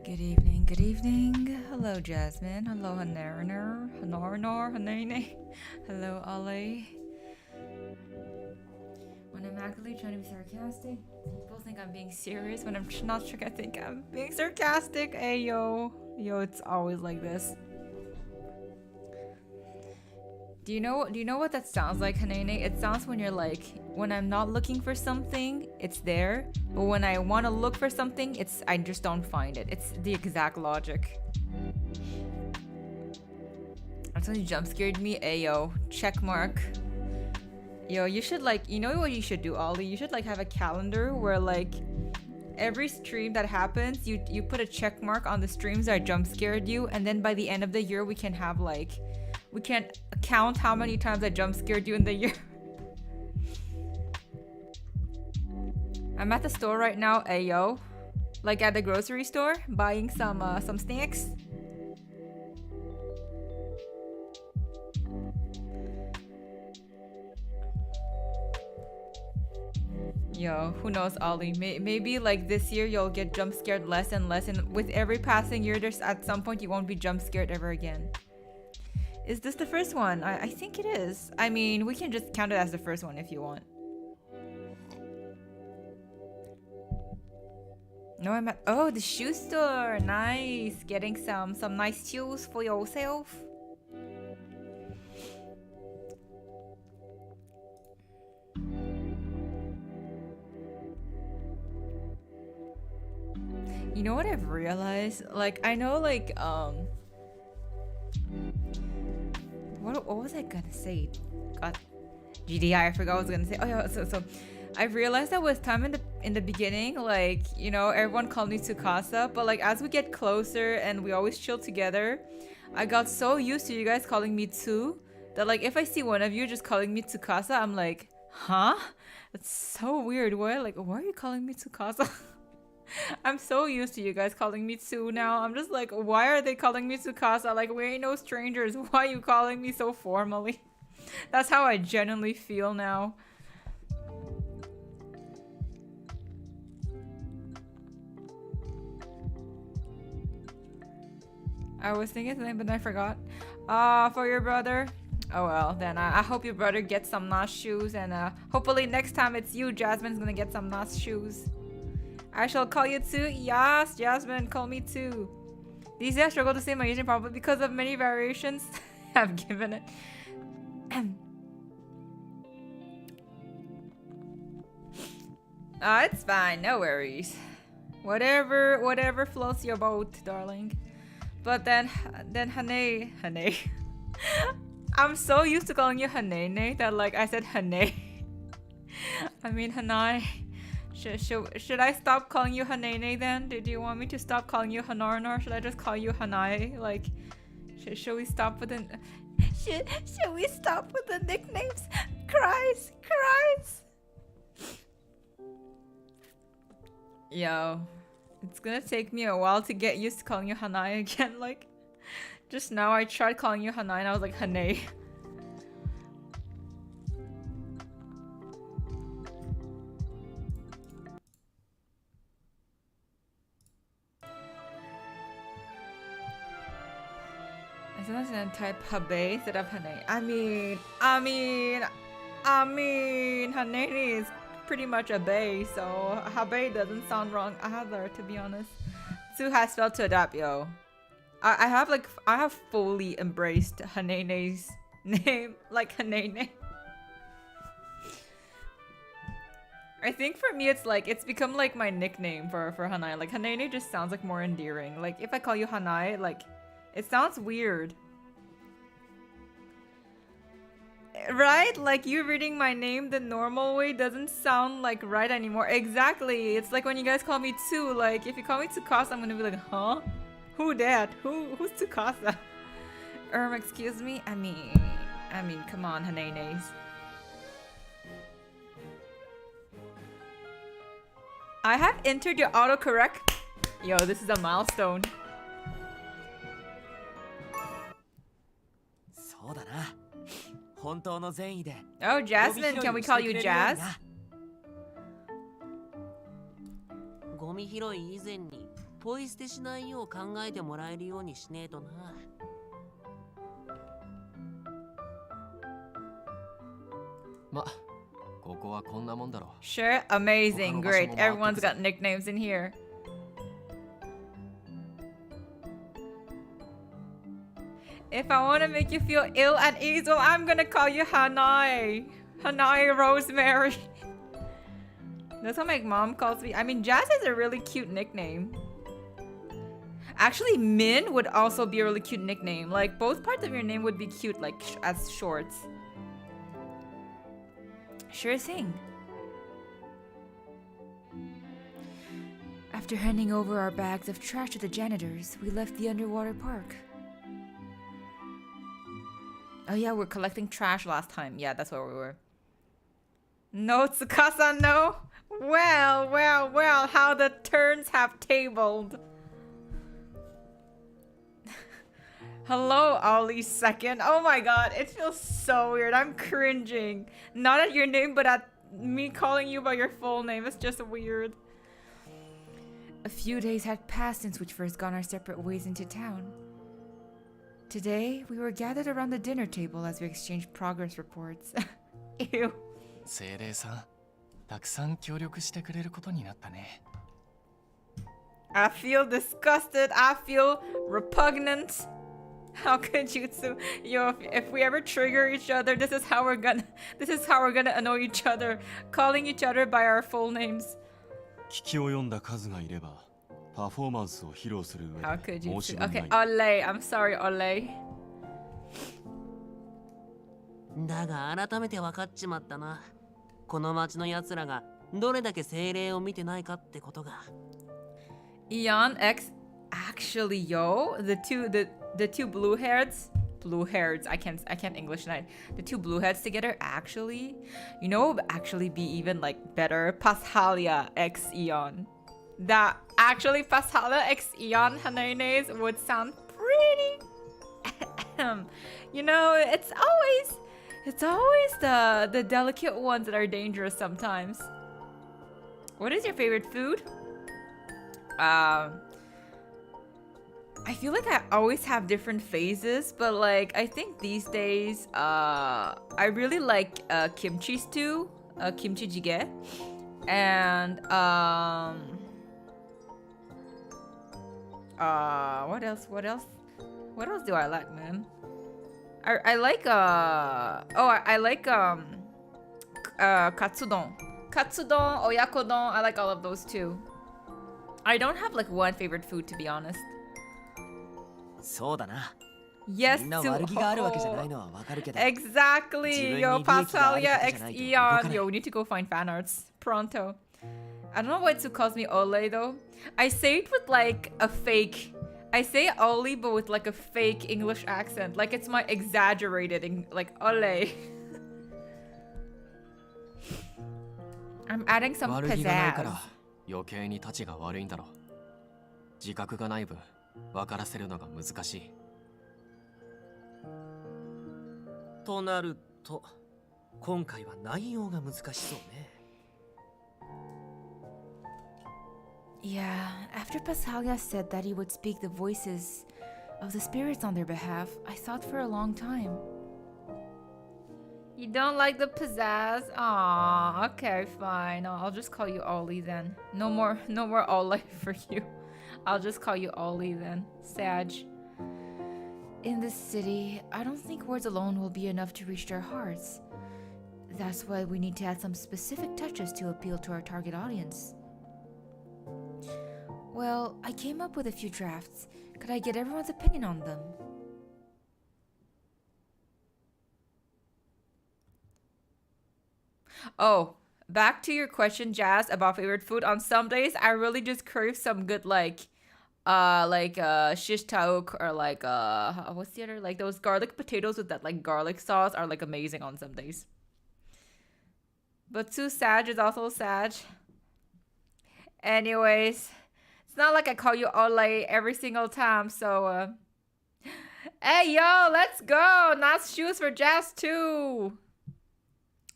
Good evening, good evening. Hello, Jasmine. Hello, Hanarner. Hanarnar, Hanene. Hello, Ali. When I'm actively trying to be sarcastic, people think I'm being serious. When I'm not sure, I think I'm being sarcastic. Hey, yo. Yo, it's always like this. Do you know what that sounds like, Hanene? It sounds when you're like, when I'm not looking for something, it's there. But when I want to look for something, I just don't find it. It's the exact logic. I'm telling you, jump scared me. Ayo, check mark. Yo, you should like, you know what you should do, Ollie? You should like have a calendar where like every stream that happens, you put a check mark on the streams that jump scared you, and then by the end of the year we can have like, we can count how many times I jump scared you in the year. I'm at the store right now, ayo. Like at the grocery store, buying some snacks. Yo, who knows, Ollie? Maybe like this year you'll get jump scared less and less, and with every passing year, there's at some point you won't be jump scared ever again. Is this the first one? I think it is. I mean, we can just count it as the first one if you want. No, I'm at the shoe store. Nice, getting some nice shoes for yourself. You know what I've realized? Like, I know, like, what was I gonna say? God, GDI, I forgot what I was gonna say. Oh yeah, so I realized that with time in the beginning, like, you know, everyone called me Tsukasa, but like as we get closer and we always chill together, I got so used to you guys calling me Tsu that like if I see one of you just calling me Tsukasa, I'm like, huh? That's so weird. Why are you calling me Tsukasa? I'm so used to you guys calling me Tsu now. I'm just like, why are they calling me Tsukasa? Like, we ain't no strangers. Why are you calling me so formally? That's how I genuinely feel now. I was thinking something, but I forgot. For your brother? Oh well, then I hope your brother gets some nice shoes, and hopefully next time it's you, Jasmine's gonna get some nice shoes. I shall call you too. Yes, Jasmine, call me too. These days I struggle to say my username probably because of many variations I've given it. It's fine, no worries. Whatever floats your boat, darling. But then Hane. I'm so used to calling you Hanene that like I said Hane. I mean Hanai. Should I stop calling you Hanene then? Do you want me to stop calling you Hanarnar? Should I just call you Hanai? Like, should we stop with the... Should we stop with the nicknames? Cries. Yo, it's gonna take me a while to get used to calling you Hanai again. Like, just now I tried calling you Hanai and I was like, Hane. Sometimes I type Habe instead of Hane. I mean, Hane is pretty much a bay, so Habe doesn't sound wrong either, to be honest. Tsu has failed to adapt, yo. I have fully embraced Hanene's name, like Hanene. I think for me it's become like my nickname for Hanai. Like Hanene just sounds like more endearing. Like if I call you Hanai, like it sounds weird. Right? Like you reading my name the normal way doesn't sound like right anymore. Exactly. It's like when you guys call me Tsu. Like if you call me Tsukasa, I'm gonna be like, huh? Who that? Who's Tsukasa? Excuse me? I mean, come on, Hanenes. I have entered your autocorrect. Yo, this is a milestone. Oh, Jasmine, can we call you Jazz? ゴミ拾い以前にポイ捨てしないよう考えてもらえるようにしねえとな。ま、ここはこんなもんだろ。Sure, amazing, great. Everyone's got nicknames in here. If I want to make you feel ill at ease, well, I'm gonna call you Hanai. Hanai Rosemary. That's what my mom calls me. I mean, Jazz is a really cute nickname. Actually, Min would also be a really cute nickname. Like, both parts of your name would be cute, like, as shorts. Sure thing. After handing over our bags of trash to the janitors, we left the underwater park. Oh yeah, we're collecting trash last time. Yeah, that's where we were. No, Tsukasa, no. Well, how the turns have tabled. Hello, Ollie second. Oh my god, it feels so weird. I'm cringing. Not at your name, but at me calling you by your full name. It's just weird. A few days had passed since we'd first gone our separate ways into town. Today, we were gathered around the dinner table as we exchanged progress reports. Ew. 精霊さん、たくさん協力してくれることになったね。I feel disgusted. I feel repugnant. How could you two? Yo, if we ever trigger each other, this is how we're gonna annoy each other, calling each other by our full names. 聞き及んだ数がいれば。パフォーマンスを披露する上で How could you? 申し分ない。 Okay, Ole. I'm sorry, Ole. だが改めて分かっちまったな。この町の奴らがどれだけ精霊を見てないかってことが。Eon X. Actually, yo, the two blue hairs. I can't English tonight. The two blue heads together. Actually, you know, would actually be even like better. Pashalia X Eon. That actually Pashala X Eon Hanenes would sound pretty. You know, it's always the delicate ones that are dangerous sometimes. What is your favorite food? I feel like I always have different phases, but like I think these days I really like kimchi stew, kimchi jjigae, and what else do I like, man? I like katsudon, oyakodon. I like all of those too. I don't have like one favorite food, to be honest. そうだな。 Yes, みんな悪気があるわけじゃないのはわかるけど。 exactly. Yo, Pascalia X Eon. Yo, we need to go find fan arts pronto. I don't know why Tsu calls me Ole though. I say it with like a fake. I say Oli, but with like a fake English accent. Like it's my exaggerated, like Ole. I'm adding some 悪気がないから pizzazz. 余計に立ちが悪いんだろ。自覚がない分、分からせるのが難しい。となると、今回は内容が難しそうね。Yeah, after Pascalia said that he would speak the voices of the spirits on their behalf, I thought for a long time. You don't like the pizzazz? Aw, okay, fine. I'll just call you Ollie then. No more Ole for you. I'll just call you Ollie then. Sag. In this city, I don't think words alone will be enough to reach their hearts. That's why we need to add some specific touches to appeal to our target audience. Well, I came up with a few drafts. Could I get everyone's opinion on them? Oh, back to your question, Jazz, about favorite food. On some days, I really just crave some good shish taouk, or what's the other, like those garlic potatoes with that like garlic sauce are like amazing on some days. But too Sag is also Sag. Anyways, it's not like I call you Ole every single time, so hey yo, let's go. Nice shoes for Jazz too.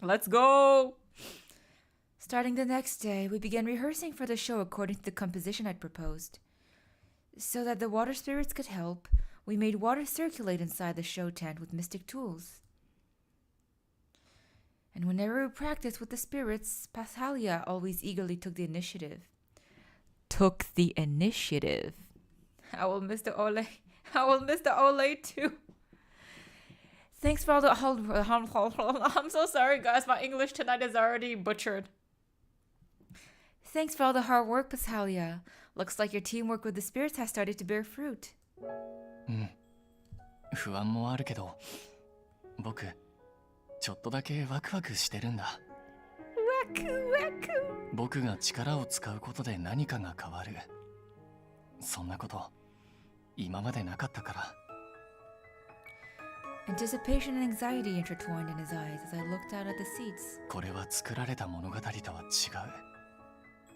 Let's go. Starting the next day, we began rehearsing for the show according to the composition I'd proposed. So that the water spirits could help, we made water circulate inside the show tent with mystic tools. And whenever we practiced with the spirits, Pashalia always eagerly took the initiative. I will miss the Ole. I will miss the Ole too. Thanks for all the... I'm so sorry, guys. My English tonight is already butchered. Thanks for all the hard work, Pashalia. Looks like your teamwork with the spirits has started to bear fruit. 不安もあるけど、僕ちょっとだけワクワクしてるんだ。ワクワク。僕が力を使うことで何かが変わる。そんなこと今までなかったから。Anticipation and anxiety intertwined in his eyes as I looked out at the seats. これは作られた物語とは違う。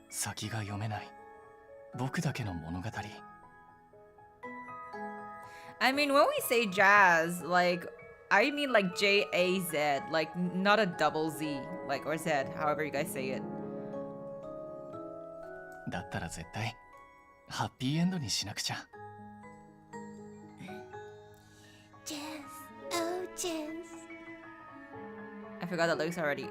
先が読めない。僕だけの物語。I mean, when we say jazz, like, I mean like J-A-Z, like not a double Z, like, or Z, however you guys say it. だったら絶対ハッピーエンドにしなくちゃ。Jazz, oh jazz. I forgot the lyrics already.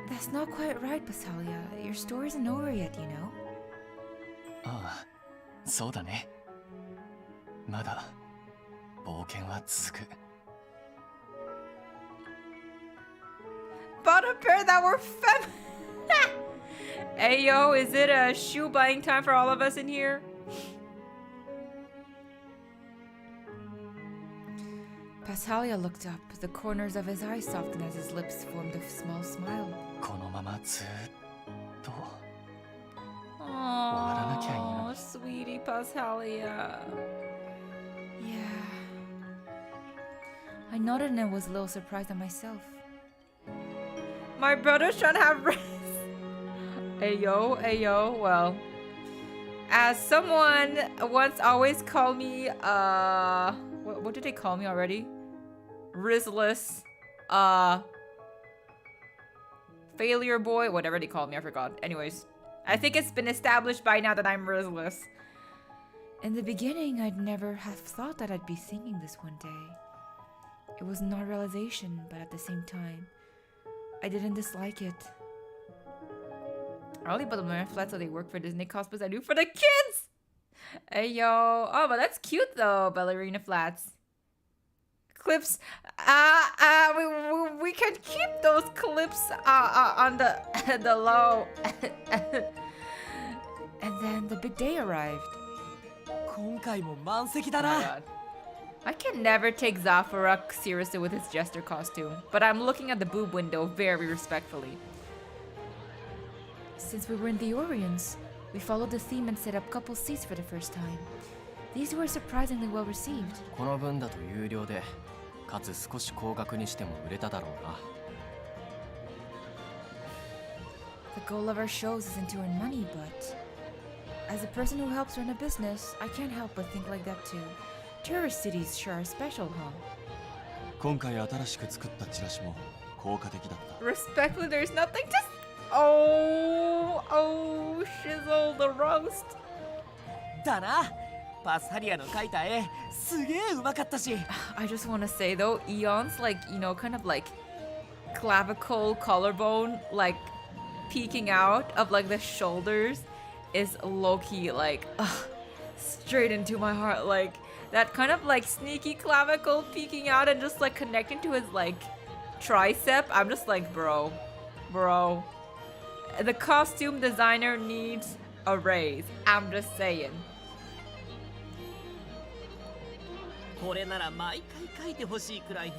That's not quite right, Pashalia. Your story isn't over yet, you know? ああ、そうだね。まだ冒険は続く。Bought a pair that were fem. Hey yo, is it a shoe buying time for all of us in here? Pashalia looked up. The corners of his eyes softened as his lips formed a small smile. このままずっと。 Oh, sweetie Pashalia. Yeah. I nodded and was a little surprised at myself. My brother's trying to have rest. Ayo. Well, as someone once always called me, what did they call me already? Rizless, failure boy, whatever they called me, I forgot. Anyways. I think it's been established by now that I'm Rizless. In the beginning, I'd never have thought that I'd be singing this one day. It was not realization, but at the same time, I didn't dislike it. I only bought the ballerina flats so they work for Disney cosplays I do for the kids! Hey yo. Oh, but that's cute though, ballerina flats. Clips. We can keep those clips on the low. And then the big day arrived. 今回も満席だ Oh my な。 god. I can never take Zafarak seriously with his jester costume, but I'm looking at the boob window very respectfully. Since we were in the Orions, we followed the theme and set up couple seats for the first time. These were surprisingly well received. この分だと有料で、かつ少し高額にしても売れただろうな。The goal of our shows isn't to earn money, but as a person who helps run a business, I can't help but think like that too. Tourist cities sure are special, huh? 今回新しく作ったチラシも効果的だった。 Respectfully, there's nothing to... Oh, shizzle the roast. だな。パスハリアの描いた絵、すげえうまかったし。I just want to say though, Eon's like, you know, kind of like clavicle, collarbone, like peeking out of like the shoulders is low-key like straight into my heart. Like that kind of like sneaky clavicle peeking out and just like connecting to his like tricep. I'm just like, bro. The costume designer needs a raise. I'm just saying. これなら毎回描いてほしいくらいね。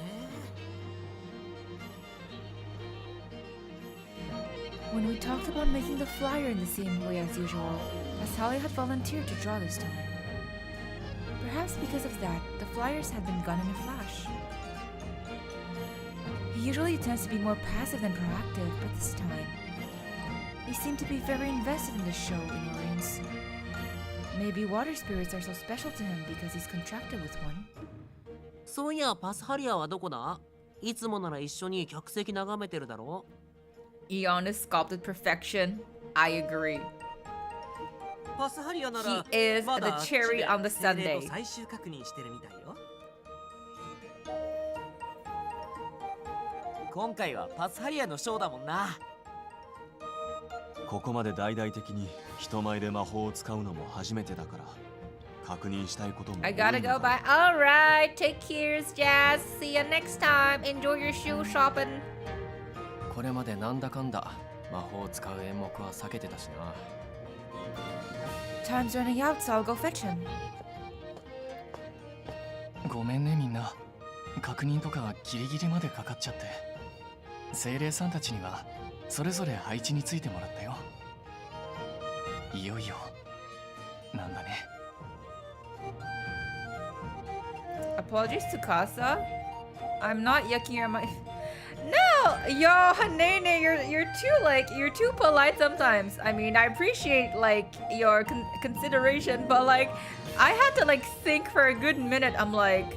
When we talked about making the flyer in the same way as usual, Pashalia had volunteered to draw this time. Perhaps because of that, the flyers had been gone in a flash. He usually tends to be more passive than proactive, but this time, he seemed to be very invested in the show in Orleans. Maybe water spirits are so special to him because he's contracted with one. そういやパスハリアはどこだ？いつもなら一緒に客席眺めてるだろ？ Eon is sculpted perfection. I agree. パスハリアなら He is ま the だ cherry on the 精霊 sundae. と最終確認してるみたいよ。今回はパスハリアのショーだもんな。ここまで大々的に人前で魔法を使うのも初めてだから確認したいことも多 I いんだ gotta go bye. Alright, take care, Jazz. See you next time. Enjoy your shoe shopping. これまでなんだかんだ魔法を使う演目は避けてたしな。 Time's running out, so I'll go fetch him. ごめんねみんな。確認とかギリギリまでかかっちゃって。精霊さんたちにはそれぞれ配置についてもらったよ。いよいよなんだね。 Apologies to Casa. I'm not yucking your mind. No, yo, Hanene, you're too polite sometimes. I mean, I appreciate like your consideration, but like, I had to like think for a good minute. I'm like,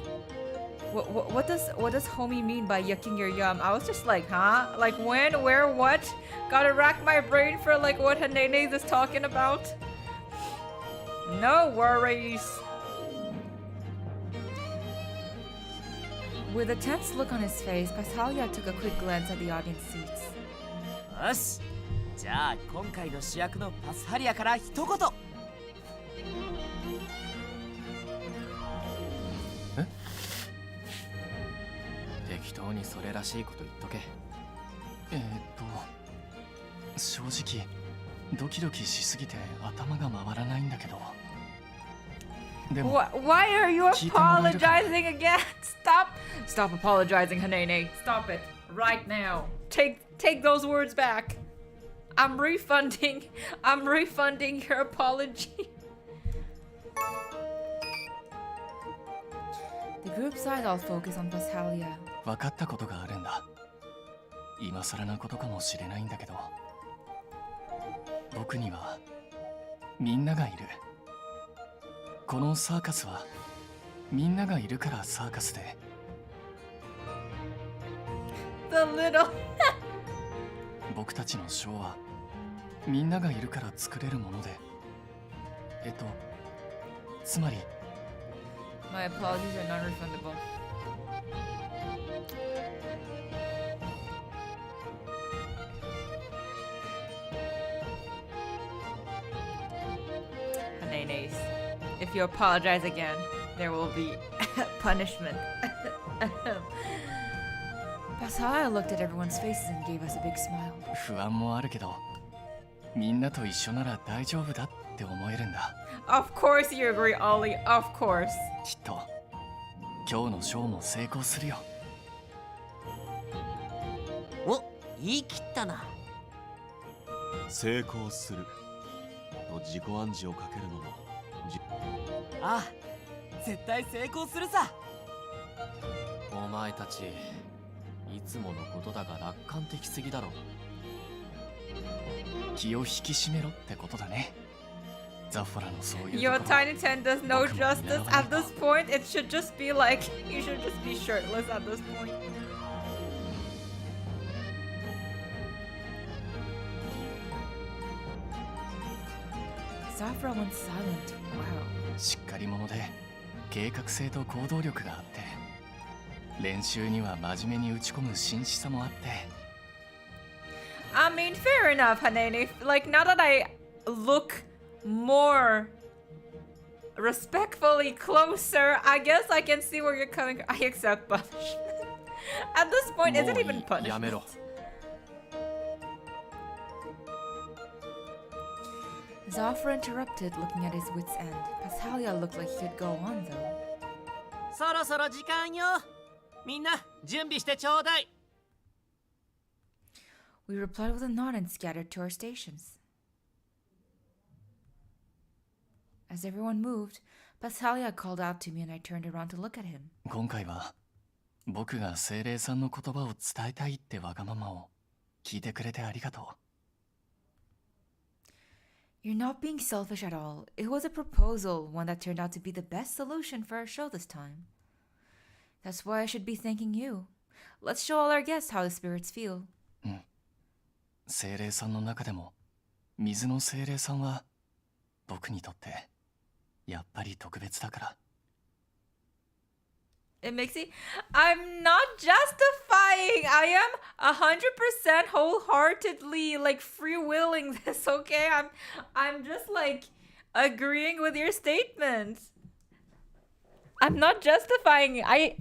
what does homie mean by yucking your yum? I was just like, huh? Like when, where, what? Gotta rack my brain for like what Hanene is talking about. No worries. With a tense look on his face, Pashalia took a quick glance at the audience seats. よし、じゃあ今回の主役のパスハリアから一言。適当にそれらしいこと言っとけ。正直ドキドキしすぎて頭が回らないんだけど。でも Why are you 聞いてもらえるかな？ apologizing again? Stop apologizing, Hanene. Stop it right now. Take those words back. I'm refunding your apology. The group's eyes all focus on Pashalia. 分かったことがあるんだ。今更なことかもしれないんだけど、僕にはみんながいる。このサーカスはみんながいるからサーカスで。The little 僕たちのショーはみんながいるから作れるもので、つまり My apologies are non-refundable. Hanenes, if you apologize again, there will be punishment. Pashalia looked at everyone's faces and gave us a big smile. 不安もあるけど、みんなと一緒なら大丈夫だって思えるんだ。Of course you agree, Ollie. Of course. きっと今日のショーも成功するよ。お、言い切ったな。成功すると自己暗示をかけるのもああ、絶対成功するさ。お前たちいつものことだが楽観的すぎだろ。気を引き締めろってことだね。ザフォラのそういうとこ Your ろ tiny tent does no 僕も見習わ justice. ない At と。 this point, it should just be like, you should just be shirtless at this point. Zafra went silent. Wow. しっかり者で計画性と行動力があって、練習には真面目に打ち込む真摯さもあって。 I mean, fair enough, Hanene. Like, now that I look more respectfully closer, I guess I can see where you're coming. I accept punishment. At this point, is it even もういい、やめろ。 punishment? Zafra interrupted, looking at his wits' end. Pashalia looked like he could go on, though. そろそろ時間よ。みんな準備してちょうだい。We replied with a nod and scattered to our stations. As everyone moved, Pascalia called out to me and I turned around to look at him. 今回は僕が精霊さんの言葉を伝えたいってわがままを聞いてくれてありがと You're not being selfish at all. It was a proposal, one that turned out to be the best solution for our show this time. That's why I should be thanking you. Let's show all our guests how the spirits feel. う。精霊さんの中でも水の精霊さんは僕にとってやっぱり特別だから。 It makes me... I'm not justifying. I am 100% wholeheartedly like free-willing this, okay? I'm just like agreeing with your statement. I'm not justifying. I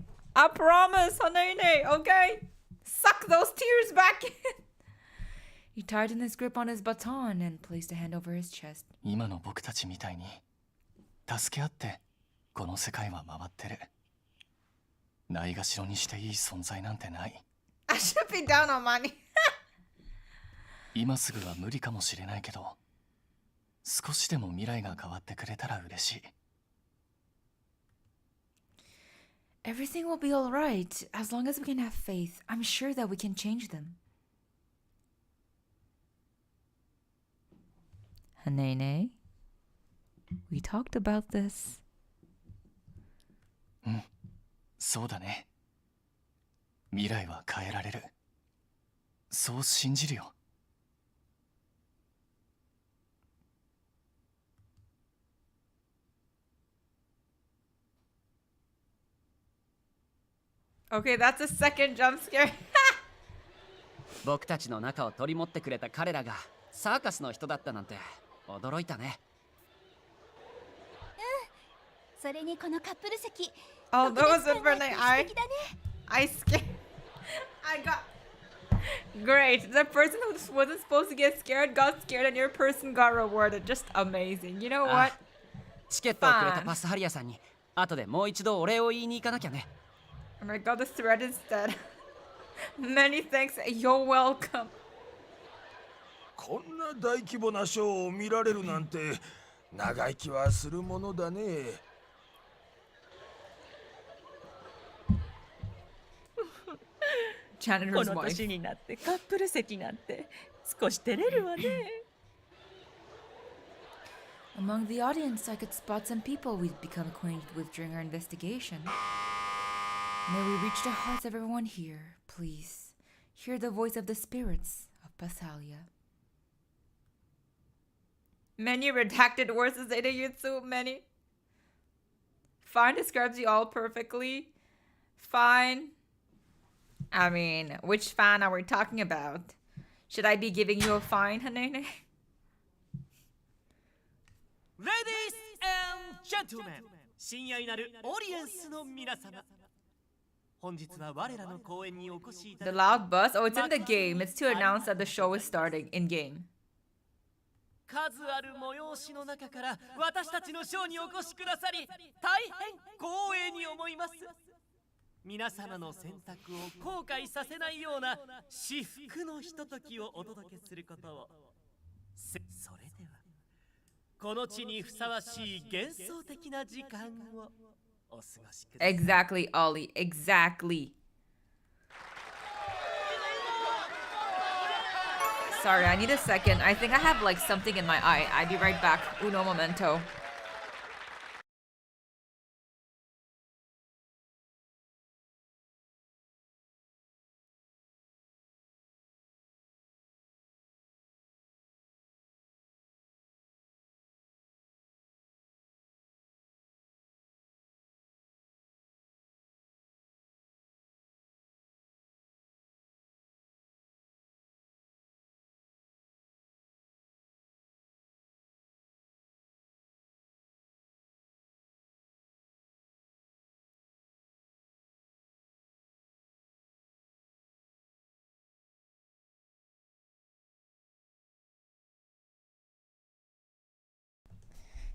promise, Hanene, okay? Suck those tears back in. He tightened his grip on his baton and placed a hand over his chest. 今の僕たちみたいに助け合ってこの世界は回ってる。ないがしろにしていい存在なんてない。 I should be down on money. 今すぐは無理かもしれないけど、少しでも未来が変わってくれたら嬉しい。 Everything will be alright as long as we can have faith. I'm sure that we can change them. Hanene, we talked about this. うん、そうだね。未来は変えられる。そう信じるよ。 Okay, that's a second jump scare. 僕たちの中を取り持ってくれた彼らがサーカスの人だったなんて驚いたね。それにこのカップル席 Oh, that was it 特 for 別 the 感があっ eye. て素敵だね。 I scared. I got. Great. The person who wasn't supposed to get scared got scared, and your person got rewarded. Just amazing. You know what? チケットをくれたパスハリアさんに後でもう一度お礼を言いに行かなきゃね。 And I got the thread instead. Many thanks. You're welcome. こんな大規模なショーを見られるなんて長生きはするものだね。 こ Janitor's の wife. 年になってカップル席なんて少し照れるわね。 Among the audience, I could spot some people we'd become acquainted with during our investigation. May we reach the hearts of everyone here, please. Hear the voice of the spirits of Pasalia. Many redacted words to say to Yutsu. Many. Fine describes you all perfectly. Fine. I mean, which fan are we talking about? Should I be giving you a fine, Hanene? Ladies and gentlemen 親愛なるオリエンスの皆様本日は我らの公演にお越しいた The だき loud buzz? Oh, it's in the game. It's to announce that the show is starting in game. 数ある催しの中から私たちのショーにお越しくださり大変光栄に思います皆様の選択を後悔させないような至福のひとときをお届けすることをそれではこの地にふさわしい幻想的な時間をお過ごしください Exactly, Ollie. Exactly. Sorry, I need a second. I think I have like something in my eye. I'll be right back. Uno momento.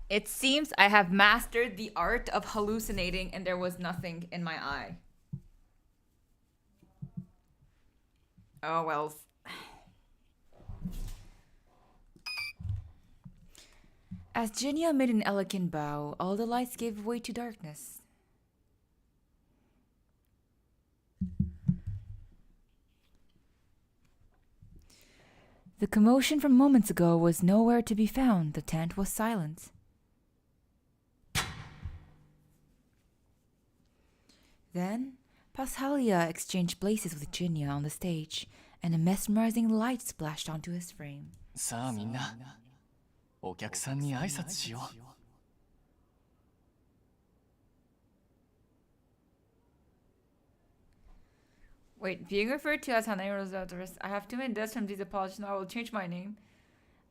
It seems I have mastered the art of hallucinating and there was nothing in my eye. Oh well. As Jinya made an elegant bow, all the lights gave way to darkness. The commotion from moments ago was nowhere to be found. The tent was silent. Then, Pashalia exchanged places with Jinya on the stage, and a mesmerizing light splashed onto his frame. さあみんな、お客さんに挨拶しよう。Wait, being referred to as Hanairo's daughters, I have too many deaths from these apologies. I will change my name.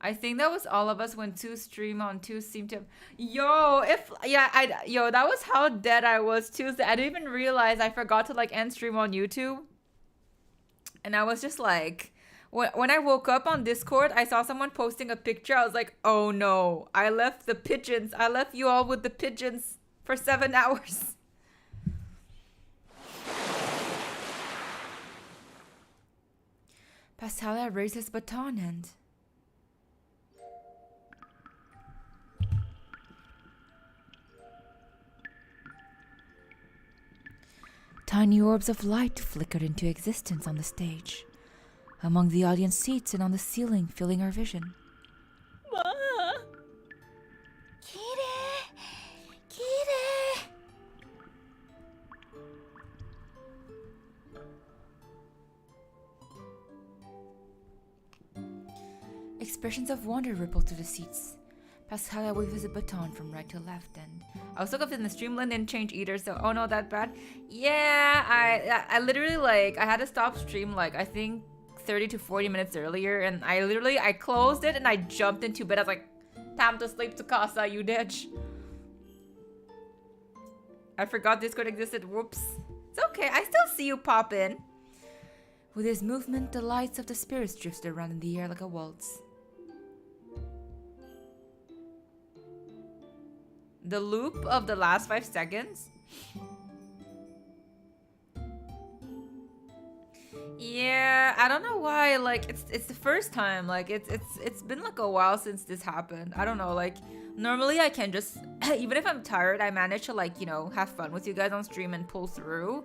I think that was all of us when two stream on two seemed to. Yo, that was how dead I was Tuesday. I didn't even realize I forgot to like end stream on YouTube, and I was just like, when I woke up on Discord, I saw someone posting a picture. I was like, oh no, I left the pigeons. I left you all with the pigeons for 7 hours. Pashalia raised his baton and tiny orbs of light flickered into existence on the stage, among the audience seats and on the ceiling, filling our vision. まあ、きれいきれい。 Expressions of wonder rippled through the seats. Pashalia waved his baton from right to left, and I was so confused in the streamline didn't change either, so oh no, that bad. Yeah, I literally like I had to stop stream like I think 30 to 40 minutes earlier, and I closed it and I jumped into bed. I was like, time to sleep, Tsukasa, you ditch. I forgot Discord existed. Whoops. It's okay. I still see you pop in. With his movement, the lights of the spirits drifted around in the air like a waltz. The loop of the last 5 seconds? Yeah, I don't know why. Like it's the first time. Like it's been like a while since this happened. I don't know. Like normally I can just even if I'm tired, I manage to like, you know, have fun with you guys on stream and pull through.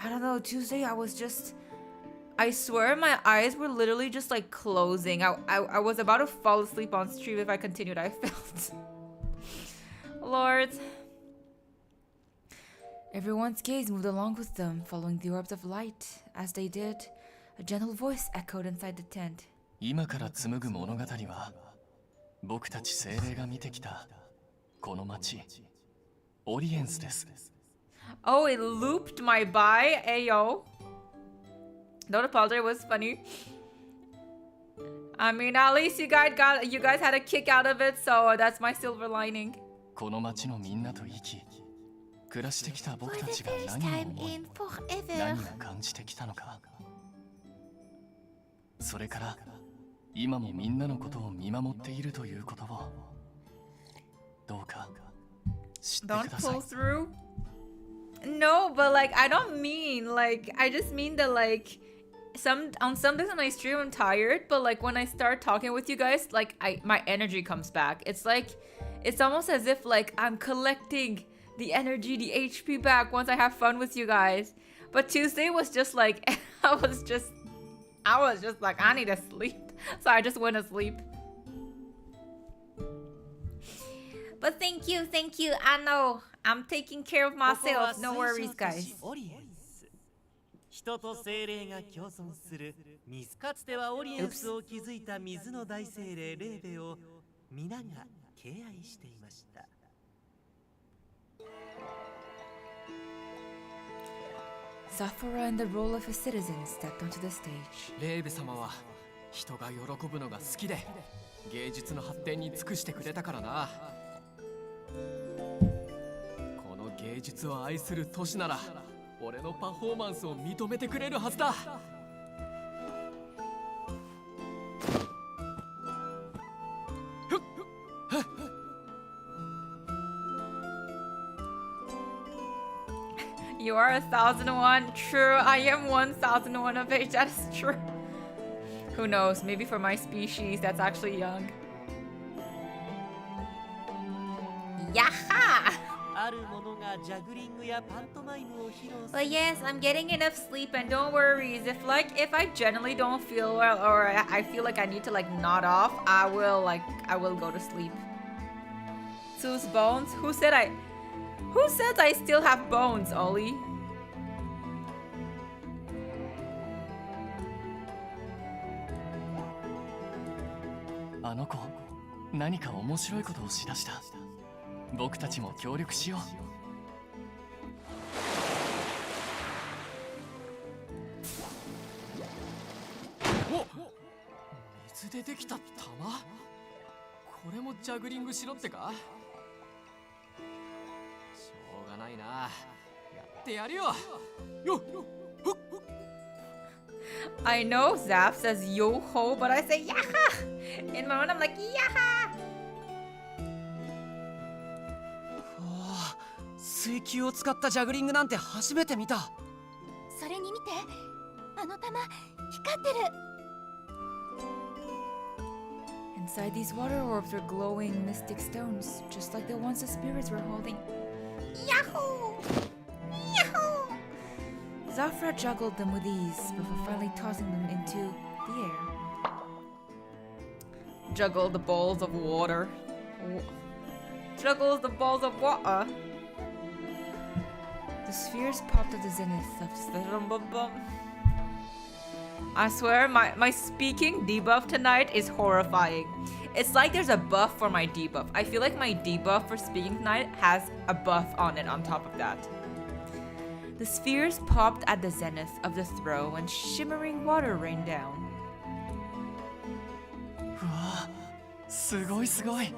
I don't know. Tuesday I swear my eyes were literally just like closing. I was about to fall asleep on stream if I continued, I felt. Lord. Everyone's gaze moved along with them, following the orbs of light. As they did, a gentle voice echoed inside the tent. 今から紡ぐ物語は、僕たち精霊が見てきたこの街、オリエンスです。Oh, it looped my bye. Ayo. Don't apologize, it was funny. I mean, at least you guys had a kick out of it, so that's my silver lining. この街のみんなと生き、暮らしてきた僕たちが何を思い、何を感じてきたのか。それから今もみんなのことを見守っているということをどうか知ってください。 Don't pull through. No, but like I don't mean like I just mean that like some days on my stream I'm tired, but like when I start talking with you guys, like my energy comes back. It's like it's almost as if like I'm collecting the energy, the HP back once I have fun with you guys. But Tuesday was just like I was just like I need to sleep. So I just went to sleep. But thank you. I know I'm taking care of myself. No worries, guys. 人と精霊が共存する水かつてはオリエンスを築いた水の大精霊レーベを皆が敬愛していました。 Zafara in the role of a citizen stepped onto the stage. レーベ様は人が喜ぶのが好きで芸術の発展に尽くしてくれたからな。この芸術を愛する都市なら俺のパフォーマンスを認めてくれるはずだ。 You are 1001. True, I am 1001 of age. That is true. Who knows? Maybe for my species, that's actually young. ある者がジャグリングやパントマイムを披露す But る yes, I'm getting enough sleep, and don't worry. If I generally don't feel well, or I feel like I need to like nod off, I will go to sleep. Sue's bones? Who says I still have bones, Ollie? Anoko, 何か面白いことをしだした。僕たちも協力しよう。お、水でできた玉？これもジャグリングしろってか？しょうがないな。やってやるよ。よっ。I know Zaf says yo ho, but I say yaha. In my mind, I'm like yaha. 水球を使ったジャグリングなんて初めて見た。それに見て、あの玉光ってる。 Inside these water orbs are glowing mystic stones, just like the ones the spirits were holding. Yahoo! Yahoo! Zafra juggled them with ease before finally tossing them into the air. Juggle the balls of water. Juggles the balls of water. The spheres popped at the zenith of... I swear, my speaking debuff tonight is horrifying. It's like there's a buff for my debuff. I feel like my debuff for speaking tonight has a buff on it on top of that. The spheres popped at the zenith of the throw and shimmering water rained down. うわ、すごいすごい。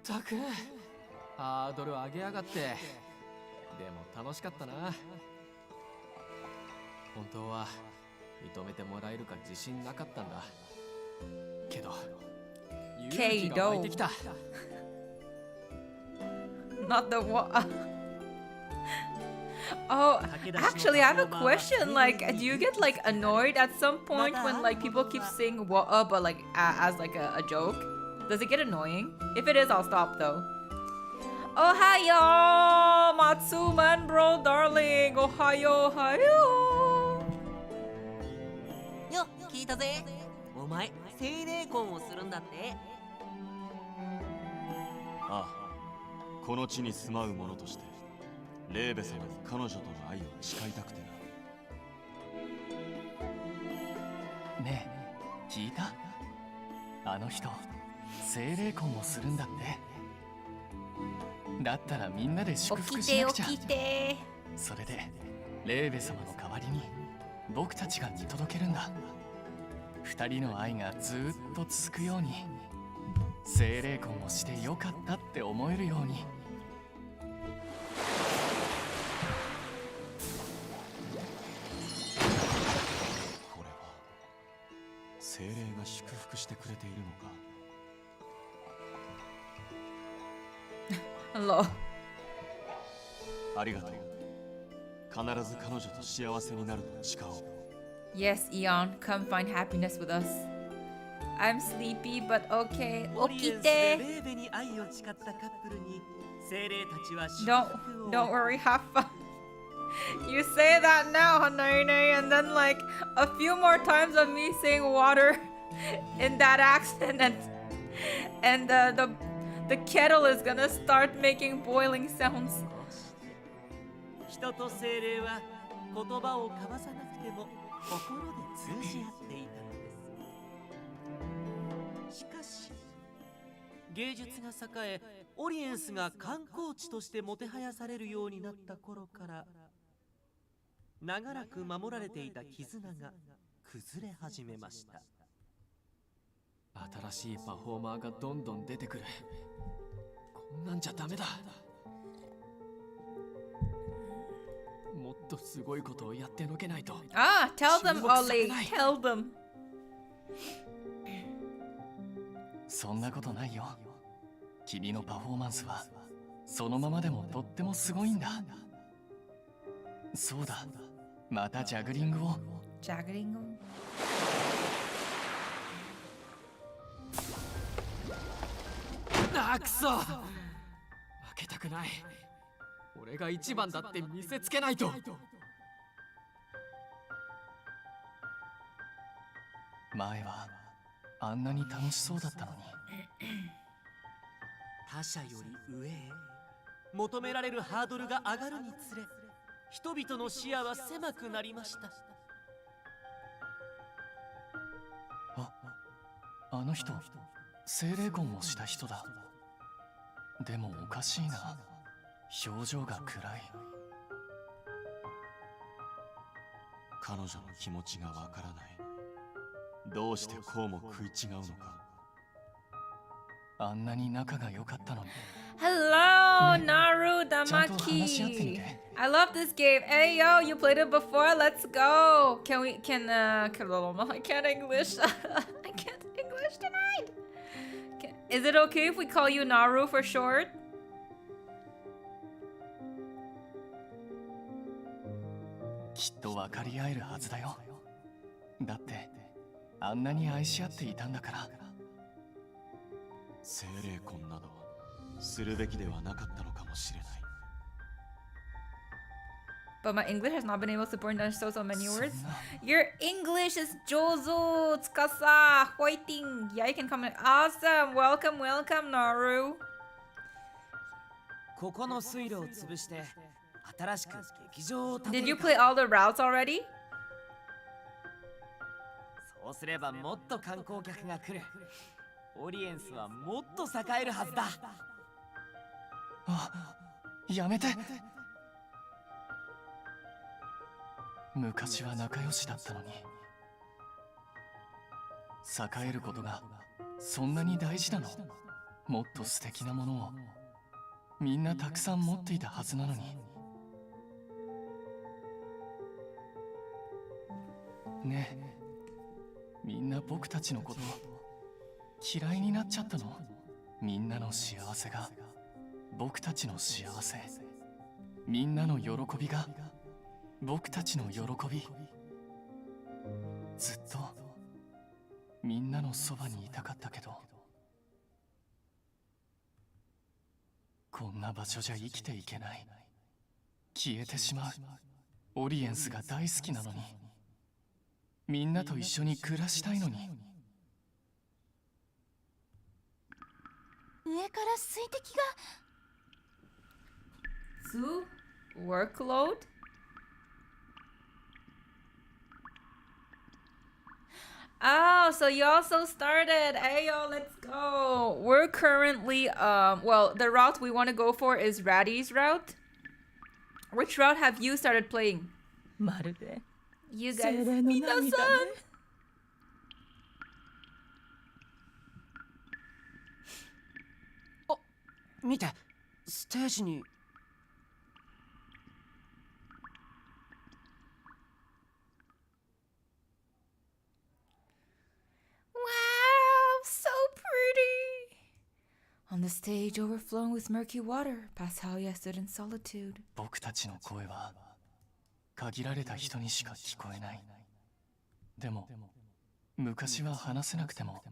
たく、ハードル上げやがって。でも楽しかったな。本当は認めてもらえるか自信なかったんだ。けど、勇気が湧いてきた。Not the what? Oh, actually, I have a question. Like, do you get like annoyed at some point when like people keep saying "what up" but like as like a joke? Does it get annoying? If it is, I'll stop though. Ohayo, Matsuman, bro, darling. Ohayo, ohayo. よ、聞いたぜ。お前、精霊婚をするんだって。ああ、この地に住まう者としてレーベ様に彼女との愛を誓いたくてな。ねえ、聞いた？あの人、精霊婚をするんだって。だったらみんなで祝福しなくちゃ。それでレーベ様の代わりに僕たちが見届けるんだ。二人の愛がずーっと続くように、精霊婚をしてよかったって思えるように。これは精霊が祝福してくれているのか。Hello. ありがとう。必ず彼女と幸せになると誓おう。Yes, Eon, come find happiness with us. I'm sleepy, but okay. オリエンスで Okite. レーベに愛を誓ったカップルに精霊たちは祝福を Don't worry, have fun. You say that now, Hanaine, and then like a few more times of me saying water in that accent, and the kettle is gonna start making boiling sounds. 人と精霊は言葉を交わさなくても心で通じ合っていたのです。しかし芸術が栄え、オリエンスが観光地としてもてはやされるようになった頃から長らく守られていた絆が崩れ始めました。新しいパフォーマーがどんどん出てくる。こんなんじゃダメだ。もっとすごいことをやってのけないと。Ah, tell them, Ollie. Tell them. そんなことないよ。君のパフォーマンスはそのままでもとってもすごいんだ。そうだ、またジャグリングを。ジャグリング。あ、くそ。けたくない。俺が一番だって見せつけないと。前はあんなに楽しそうだったのに。他者より上へ求められるハードルが上がるにつれ、人々の視野は狭くなりました。あの人、精霊婚をした人だ。でもおかしいな。表情が暗い。彼女の気持ちがわからない。どうしてこうも食い違うのか。あんなに仲が良かったのに。 Hello, Ne- Naru ちゃんと話し合ってみ Damaki. て。 I love this game. Hey yo, you played it before? Let's go. I can't English. I can't English tonight. Is it okay if we call you Naru for short? きっと分かり合えるはずだよ。だってあんなに愛し合っていたんだから。精霊婚などするべきではなかったのかもしれない。 But my English has not been able to burn down so many words. そんな Your English is Jozo, Tsukasa, Hoiting. Yeah, you can come in. Awesome. Welcome, welcome, Naru. ここの水路を潰して新しく劇場を建て Did you るか。 play all the routes already? そうすればもっと観光客が来る。オリエンスはもっと栄えるはずだ。あ、やめて。昔は仲良しだったのに。栄えることがそんなに大事なの？もっと素敵なものをみんなたくさん持っていたはずなのに。ねえ、みんな僕たちのこと嫌いになっちゃったの？みんなの幸せが僕たちの幸せ、みんなの喜びが僕たちの喜び。ずっとみんなのそばにいたかったけど、こんな場所じゃ生きていけない。消えてしまう。オリエンスが大好きなのに、みんなと一緒に暮らしたいのに。上から水滴が。 Two workload? Oh, so you also started. Hey yo, let's go. We're currently well, the route we want to go for is Radie's route. Which route have you started playing? まるで You 精 guys. 霊の涙ね。 見て、ステージに。Wow, so pretty. On the stage overflowing with murky water, Pashalia stood in solitude. 僕たちの声は限られた人にしか聞こえない。でも昔は話せなくても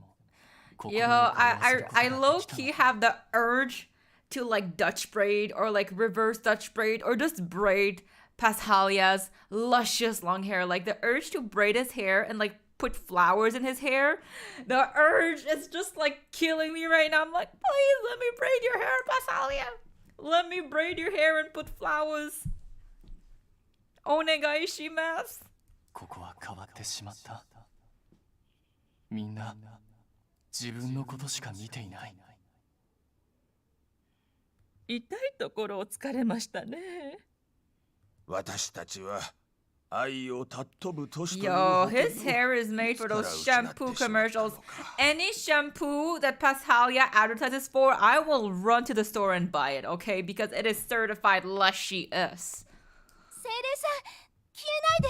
Yo, I low key have the urge to like Dutch braid or like reverse Dutch braid or just braid Pashalia's luscious long hair. Like the urge to braid his hair and like put flowers in his hair. The urge is just like killing me right now. I'm like, please let me braid your hair, Pashalia. Let me braid your hair and put flowers. Onegai shimasu. ここは変わってしまった。みんな自分のことしか見ていない。痛いところを突かれましたね。私たちは愛を尊ぶ年という Yo, 保険を his hair is made for those いつから失って shampoo しまったの commercials. か。 Any shampoo that Pashalia advertises for, I will run to the store and buy it, okay? Because it is certified luscious. 精霊さん、消えないで。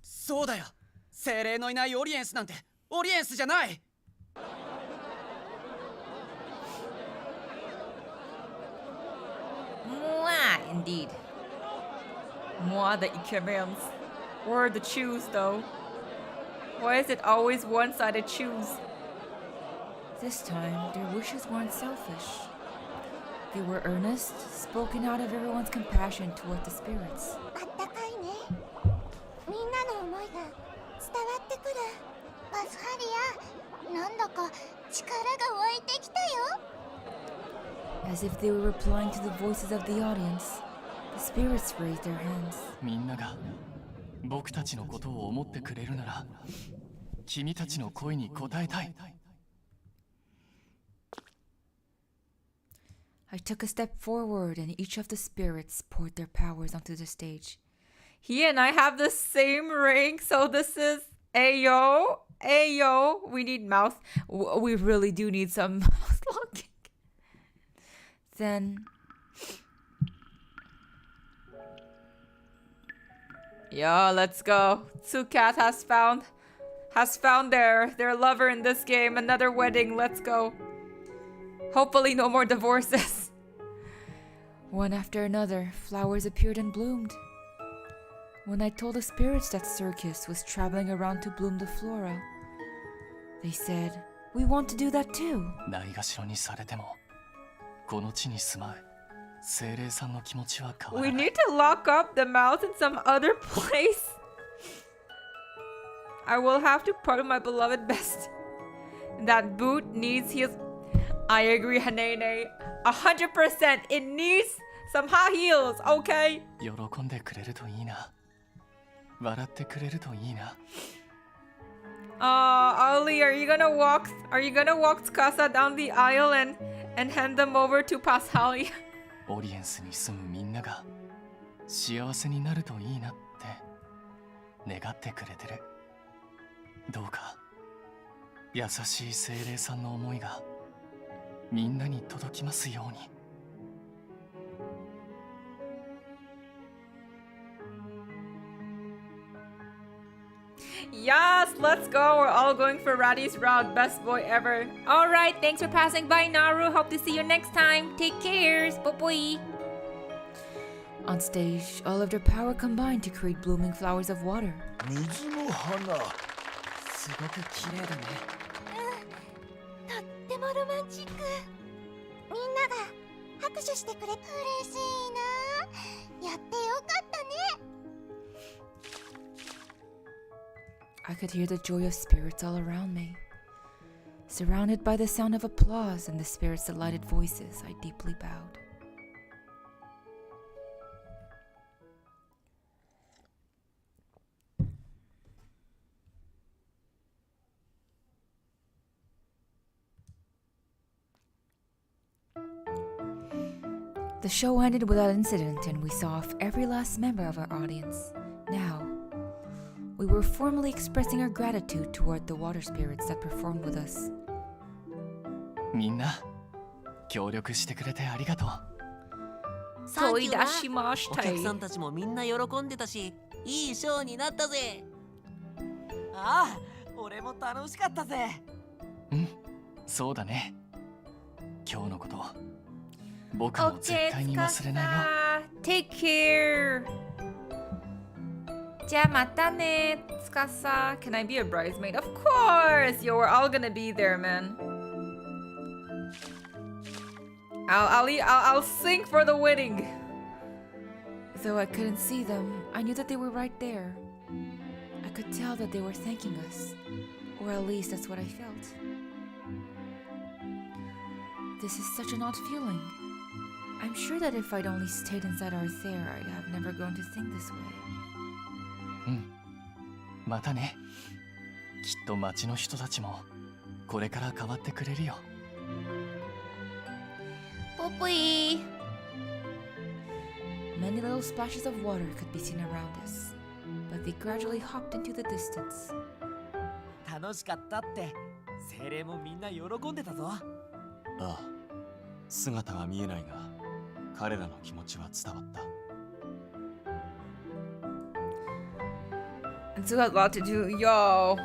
そうだよ。精霊のいないオリエンスなんてオリエンスじゃない。 Mwah, indeed. Mwah, the ikemens. Or the choose, though. Why is it always one-sided choose? This time, their wishes weren't selfish. They were earnest, spoken out of everyone's compassion toward the spirits. あったかいね。みんなの思いが伝わってくる。パスハリア、なんだか力が湧いてきたよ。As if they were replying to the voices of the audience, the spirits raised their hands. みんなが僕たちのことを思ってくれるなら、君たちの声に応えたい。I took a step forward and each of the spirits poured their powers onto the stage. He and I have the same ring, so this is Ayo. Ayo. We need mouth. We really do need some mouth locking. Then... Yo, let's go. Tsukat has found their lover in this game. Another wedding. Let's go. Hopefully no more divorces. One after another, flowers appeared and bloomed. When I told the spirits that Circus was traveling around to bloom the flora, they said, "We want to do that too." ないがしろにされても、この地に住まう精霊さんの気持ちは変わ We らない。 need to lock up the mouth in some other place. I will have to pardon my beloved best. That boot needs heels. I agree, Hanene. 100%. It needs some high heels, okay? 喜んでくれるといいな。笑ってくれるといいな。Ali, are you gonna walk Tsukasa down the aisle and hand them over to Pasali? オリエンスに住むみんなが幸せになるといいなって願ってくれてる。どうか優しい精霊さんの思いがみんなに届きますように。Yes, let's go. We're all going for Radie's route. Best boy ever. Alright, thanks for passing by, Naru. Hope to see you next time. Take care. Bye-bye. On stage, all of their power combined to create blooming flowers of water. 水の花。すごく綺麗だね。とってもロマンチック。みんなが拍手してくれて嬉しいな。やってよかったね。I could hear the joy of spirits all around me. Surrounded by the sound of applause and the spirits' delighted voices, I deeply bowed. The show ended without incident and we saw off every last member of our audience. Now, we were formally expressing our gratitude toward the water spirits that performed with us. みんな協力してくれてありがとう。サンキューな。しましお客さんたちもみんな喜んでたし、いいショーになったぜ。ああ、俺も楽しかったぜ。うん、そうだね。今日のこと僕も絶対に忘れないよ。Take care. じゃあまたね、Tsukasa. Can I be a bridesmaid? Of course. Yo, we're all gonna be there, man. I'll sing for the wedding. Though I couldn't see them, I knew that they were right there. I could tell that they were thanking us, or at least that's what I felt. This is such an odd feeling. I'm sure that if I'd only stayed inside our Thayer, I'd have never grown to think this way. うん、またね。きっと町の人たちもこれから変わってくれるよ。Popui! Many little splashes of water could be seen around us, but they gradually hopped into the distance. 楽しかったって精霊もみんな喜んでたぞ。ああ、姿は見えないが彼らの気持ちは伝わった。And so got a lot to do, yo.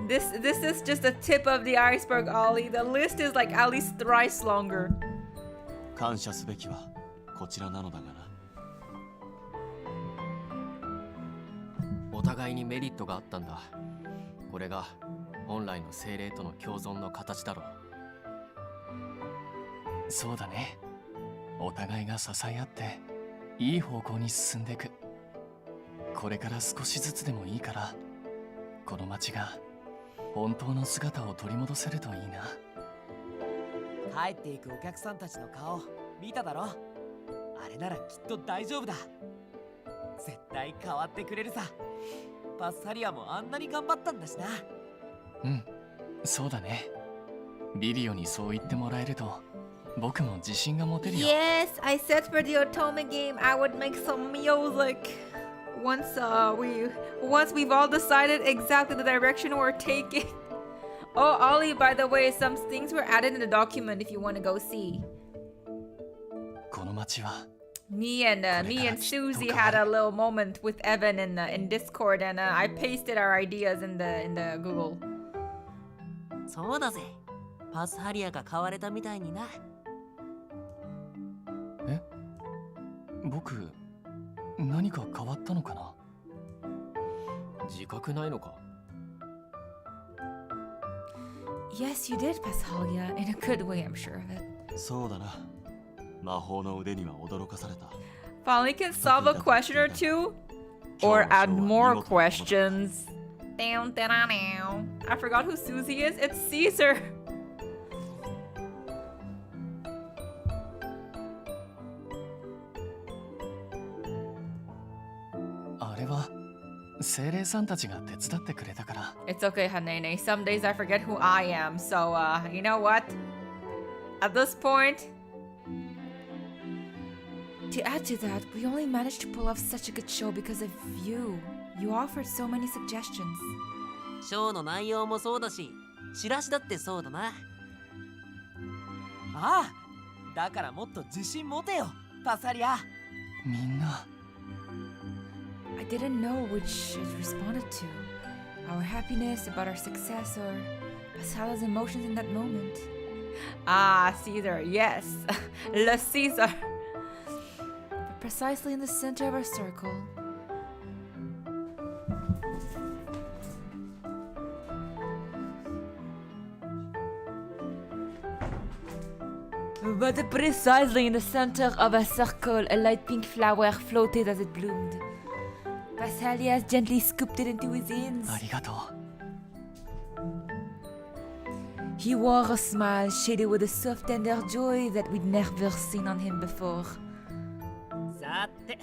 This is just the tip of the iceberg, Ollie. The list is like at least thrice longer. 感謝すべきはこちらなのだがな。お互いにメリットがあったんだ。これが本来の精霊との共存の形だろう。そうだね。お互いが支え合っていい方向に進んでいく。これから少しずつでもいいから、この街が本当の姿を取り戻せるといいな。帰っていくお客さんたちの顔見ただろ。あれならきっと大丈夫だ。絶対変わってくれるさ。パスハリアもあんなに頑張ったんだしな。うん、そうだね。ビリオにそう言ってもらえると僕も自信が持てるよ。 Yes, I said for the Otome game I would make some music. Once we've all decided exactly the direction we're taking. Oh, Ollie, by the way, some things were added in the document if you want to go see. この街は Me and Susie had a little moment with Evan in Discord, and I pasted our ideas in the Google. そうだぜ。パスハリアが買われたみたいにな。え、僕何か変わったのかな。自覚ないのか。 Yes, you did, Pashalia, in a good way, I'm sure of it. そうだな。魔法の腕には驚かされた。 Finally can solve a question or two, or add more questions. Down, down, down. I forgot who Susie is. It's Caesar. あれは精霊さんたちが手伝ってくれたから。 It's okay, Hanene. Some days I forget who I am. So, you know what? At this point, to add to that, we only managed to pull off such a good show because of you. You offered so many suggestions. ショーの内容もそうだし、チラシだってそうだな。ああ、だからもっと自信持てよ、パスハリア。みんな I didn't know which it responded to. Our happiness about our success or Pasala's emotions in that moment. Ah, Caesar, yes. Le Caesar. But precisely in the center of our circle. But precisely in the center of a circle, a light pink flower floated as it bloomed. Pasalias gently scooped it into his hands. ありがとう。 He wore a smile shaded with a soft tender joy that we'd never seen on him before. さて、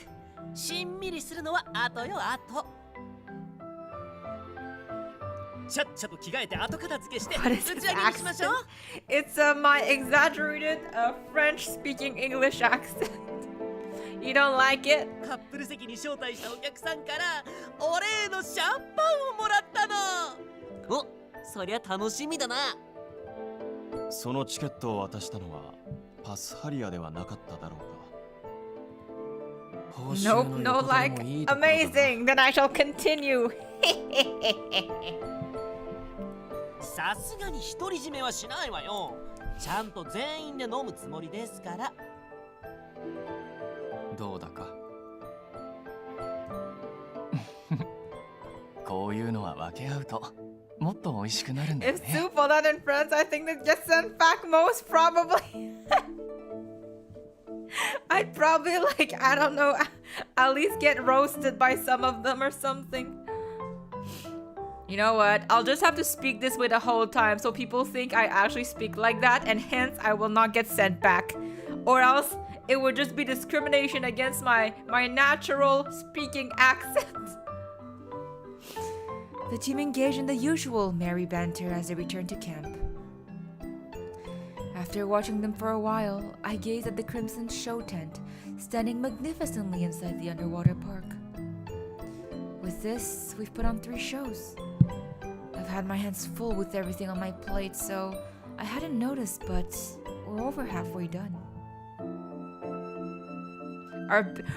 しんみりするのは後よ後。ちゃっちゃと着替えて後片付けして What 打 is ち his 上げにしましょう。 It's my exaggerated French-speaking English accent. You don't like it? カップル席に招待したお客さんからお礼のシャンパンをもらったの。お、そりゃ楽しみだな。そのチケットを渡したのはパスハリアではなかっただろうか。 Nope, no like. Amazing. Then I shall continue. さすがに独り占めはしないわよ。ちゃんと全員で飲むつもりですから。どうだか。こういうのは分け合うともっと美味しくなるんだよ If ね。 Sue pulled that in France, I think that just sent back most probably. I'd probably like, I don't know, at least get roasted by some of them or something. You know what? I'll just have to speak this way the whole time so people think I actually speak like that, and hence I will not get sent back. Or else it would just be discrimination against my natural speaking accent. The team engaged in the usual merry banter as they returned to camp. After watching them for a while, I gazed at the Crimson show tent, standing magnificently inside the underwater park. With this, we've put on 3 shows. I've had my hands full with everything on my plate, so I hadn't noticed, but we're over halfway done.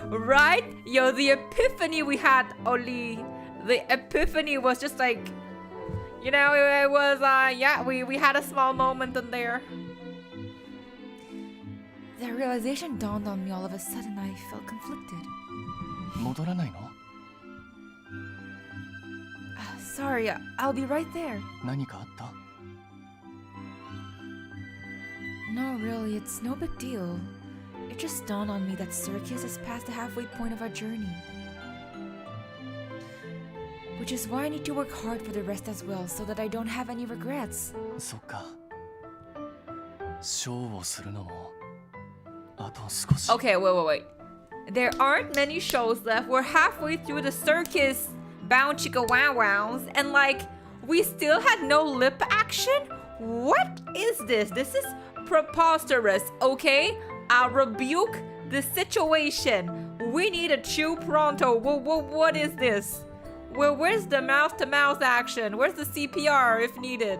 Right? Yo, the epiphany we had, Oli. The epiphany was just like, you know, it was, yeah, we had a small moment in there. The realization dawned on me all of a sudden. I felt conflicted. 戻らないの？ Sorry, I'll be right there. 何かあった？ No, really, it's no big deal. It just dawned on me that circus is past the halfway point of our journey. Which is why I need to work hard for the rest as well, so that I don't have any regrets. そっか。ショーをするのもあと少し。 Okay, wait. There aren't many shows left. We're halfway through the circus bound chicka wow wows, and like, we still had no lip action? What is this? This is preposterous, okay? I'll rebuke the situation. We need a chew pronto. What is this? Where's the mouth-to-mouth action? Where's the CPR if needed?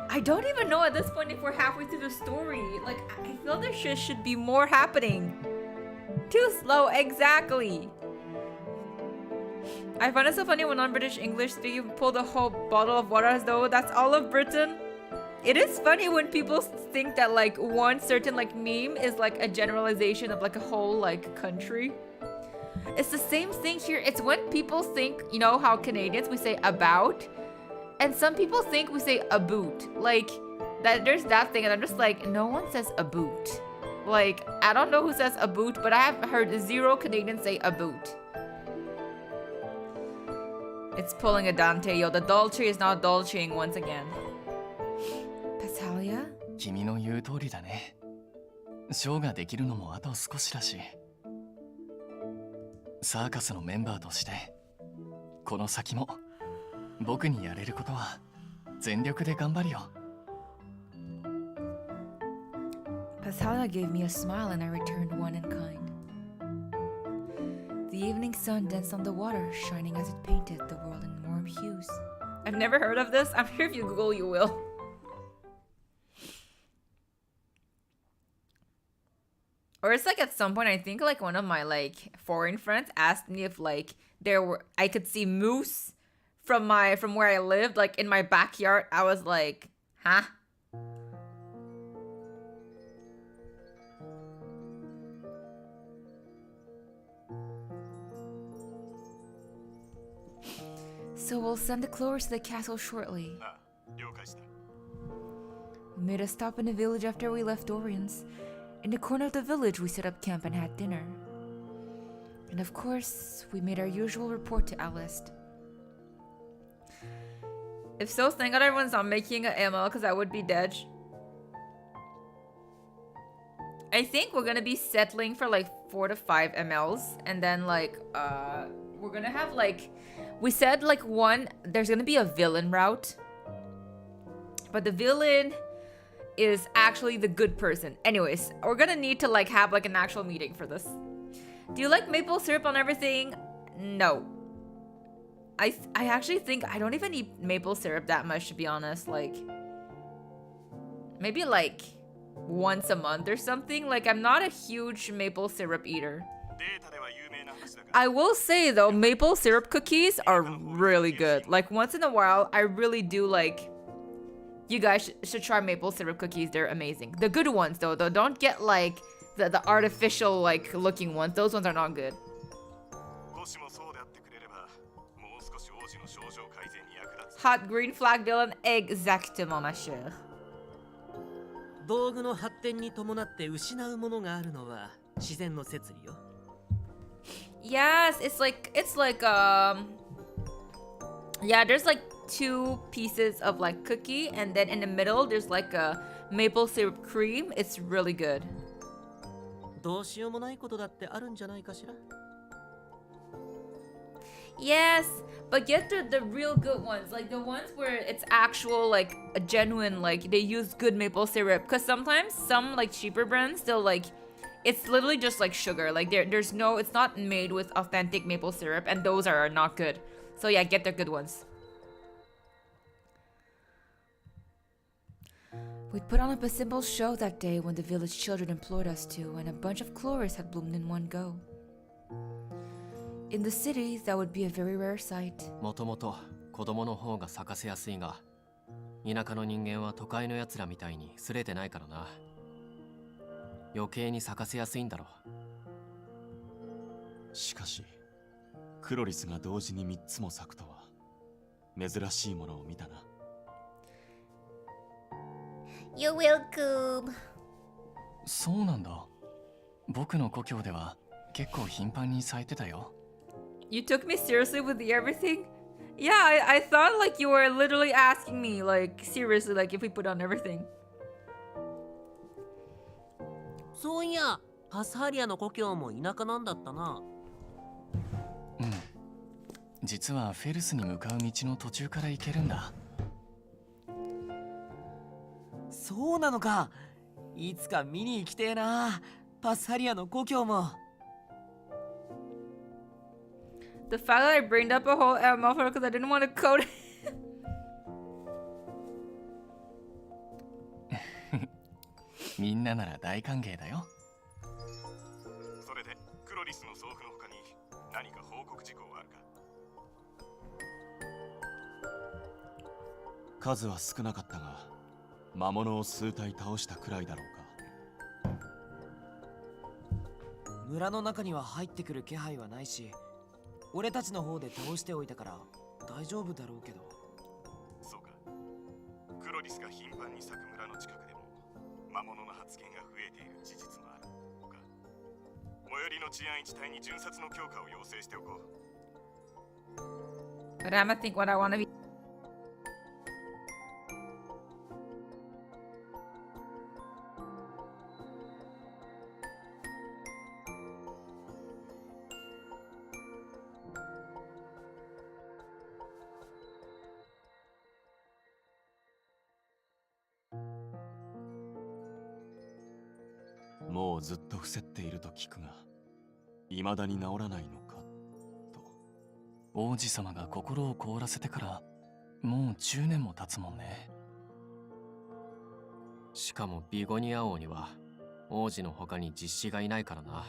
I don't even know at this point if we're halfway through the story. Like, I feel there should be more happening. Too slow, exactly. I find it so funny when non-British English speaking pull the whole bottle of water as though that's all of Britain. It is funny when people think that like one certain like meme is like a generalization of like a whole like country. It's the same thing here. It's when people think, you know how Canadians we say about, and some people think we say a boot. Like that there's that thing, and I'm just like, no one says a boot. Like, I don't know who says a boot, but I have heard 0 Canadians say a boot. It's pulling a Dante, yo. The Dolce is now Dolceing once again. Passalia? 君の言う通りだね。ショーができるのもあと少しだし。サーカスのメンバーとして、この先も僕にやれることは全力で頑張るよ。Passalia gave me a smile and I returned one in kind. The evening sun danced on the water, shining as it painted the world in warm hues. I've never heard of this. I'm sure if you Google, you will. Or it's like at some point, I think like one of my like foreign friends asked me if like I could see moose from where I lived, like in my backyard. I was like, huh? So we'll send the Clovers to the castle shortly. We made a stop in the village after we left Dorian's. In the corner of the village, we set up camp and had dinner. And of course, we made our usual report to Alist. If so, thank God everyone's not making an ML because I would be dead. I think we're gonna be settling for like 4 to 5 MLs, and then like we're gonna have like, we said like there's gonna be a villain route, but the villain is actually the good person. Anyways, we're gonna need to like have like an actual meeting for this. Do you like maple syrup on everything? No. I actually think I don't even eat maple syrup that much, to be honest. Like maybe like once a month or something. Like I'm not a huge maple syrup eater. I will say though, maple syrup cookies are really good. Like once in a while, I really do like. You guys should try maple syrup cookies. They're amazing. The good ones though, don't get like the artificial like looking ones. Those ones are not good. Hot green flag villain, exactement, ma chère. 道具の発展に伴って失うものがあるのは自然の摂理よ。Yes, it's like yeah, there's like 2 pieces of like cookie, and then in the middle there's like a maple syrup cream. It's really good. どうしようもないことだってあるんじゃないかしら。Yes, but get the real good ones, like the ones where it's actual like a genuine, like they use good maple syrup, because sometimes some like cheaper brands still like it's literally just like sugar, like there's no, it's not made with authentic maple syrup, and those are not good. So yeah, get the good ones. We put on up a simple show that day when the village children implored us to, and a bunch of chloris had bloomed in one go. In the city, that would be a very rare sight. もともと子供の方が咲かせやすいが、田舎の人間は都会のやつらみたいにすれてないからな。余計に咲かせやすいんだろう。しかしクロリスが同時に3つも咲くとは珍しいものを見たな。You're welcome. そうなんだ。僕の故郷では結構頻繁に咲いてたよ。You took me seriously with the everything? Yeah, I thought like you were literally asking me, like, seriously, like, if we put on everything. そういや、パスハリアの故郷も田舎なんだったな。うん。実はフェルスに向かう道の途中から行けるんだ。そうなのか。いつか見に行きてえな。パスハリアの故郷も。The fact that I bring up a whole ML for because I didn't want to code it. みんななら大歓迎だよ。それでクロリスの送付の他に何か報告事項はあるか？数は少なかったが魔物を数体倒したくらいだろうか。村の中には入ってくる気配はないし、俺たちの方で倒しておいたから大丈夫だろうけど。そうか。クロリスが頻繁に咲く村の近くでも魔物の発言が増えている事実もあるのか。最寄りの治安一帯に巡察の強化を要請しておこう。 But I'm gonna think what I want to be.もうずっと伏せっていると聞くが、未だに治らないのかと。王子様が心を凍らせてからもう10年も経つもんね。しかもビゴニア王には王子の他に実子がいないからな。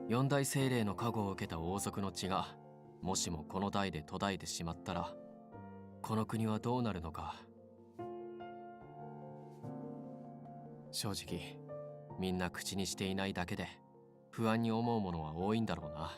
四大精霊の加護を受けた王族の血がもしもこの代で途絶えてしまったら、この国はどうなるのか。正直みんな口にしていないだけで不安に思うものは多いんだろうな。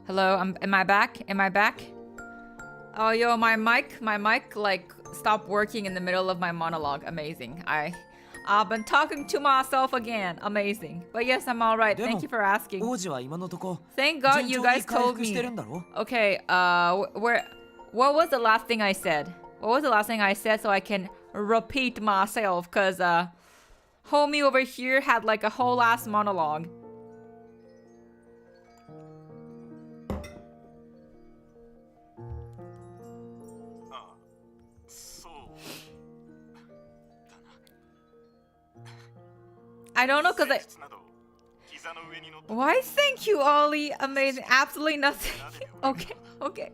Hello, am I back? Am I back? Oh, yo, my mic, like stopped working in the middle of my monologue. Amazing. I've been talking to myself again. Amazing. But yes, I'm all right. Thank you for asking. 王子は今のとこ Thank God 順 you 調 guys に回 told 復してる me. んだろ。 Okay, what was the last thing I said? What was the last thing I said so I can repeat myself? Cause homie over here had like a whole ass monologue. ああ、そうだな。 I don't know, cause 戦術など膝の上に乗って why? Thank you, Ollie. Amazing. Absolutely nothing. Okay.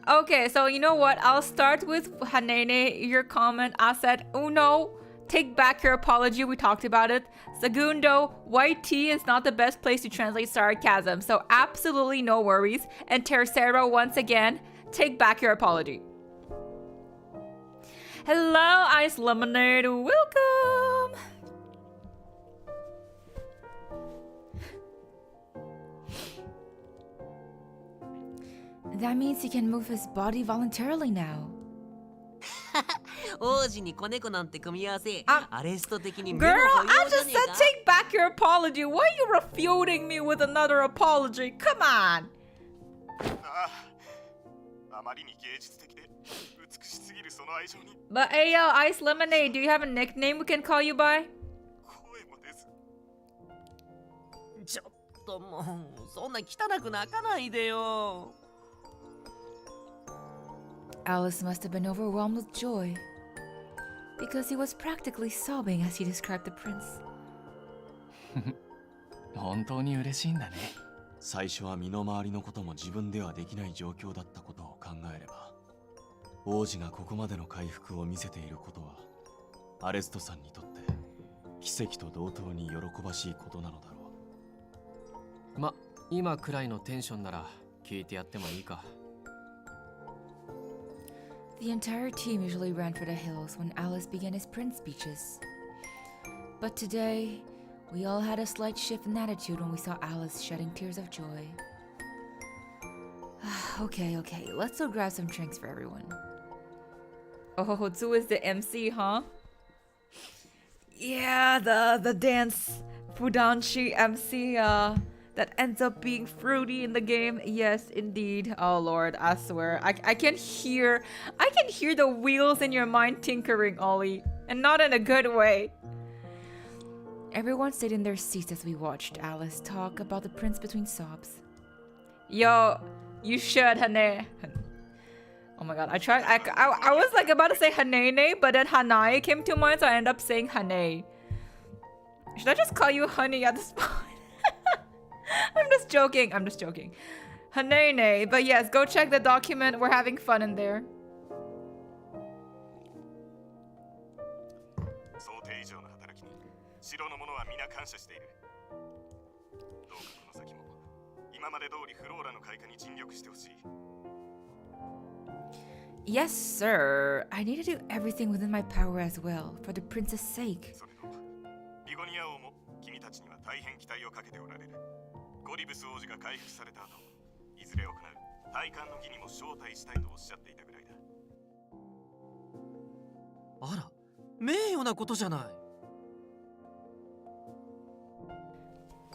Okay, so you know what? I'll start with Hanene, your comment. I said, Uno, take back your apology. We talked about it. Segundo, white tea is not the best place to translate sarcasm. So absolutely no worries. And Tercero, once again, take back your apology. Hello, Ice Lemonade. Welcome. That means he can move his body voluntarily now. 王子に子猫なんて組み合わせ、アレスト的に目 Girl, の保 I 養じゃ just ね said えか。 take back your apology. Why are you refuting me with another apology? Come on. あまりに芸術的で美しすぎるその愛情に But hey, yo, Ice Lemonade, do you have a nickname we can call you by? 声も出ず。ちょっともうそんな汚く泣かないでよ。 Alice must have been overwhelmed with joy because he was practically sobbing as he described the prince. 本当に嬉しいんだね。最初は身の回りのことも自分ではできない状況だったことを考えれば、王子がここまでの回復を見せていることはアレストさんにとって奇跡と同等に喜ばしいことなのだろう。ま、今くらいのテンションなら聞いてやってもいいか。The entire team usually ran for the hills when Alice began his prince speeches. But today, we all had a slight shift in attitude when we saw Alice shedding tears of joy. Okay, let's go grab some drinks for everyone. Oh, Tsu is the MC, huh? Yeah, the dance Fudanshi MC that ends up being fruity in the game. Yes, indeed. Oh Lord, I swear. I can hear the wheels in your mind tinkering, Ollie. And not in a good way. Everyone stayed in their seats as we watched Alice talk about the prince between sobs. Yo, you should, Hane. Oh my god, I was like about to say Hanene, but then Hanae came to mind, so I ended up saying Hane. Should I just call you Honey at this point? I'm just joking. Hanene, but yes, go check the document. We're having fun in there. 想定以上の働きに城の者は皆感謝している。どうかこの先も今まで通りフローラの開花に尽力してほしい。 Yes, sir. I need to do everything within my power as well, for the prince's sake. それとビゴニア王も君たちには大変期待をかけておられる。ゴリブス王子が回復された後、いずれ行う戴冠の儀にも招待したいとおっしゃっていたぐらいだ。あら、名誉なことじゃない。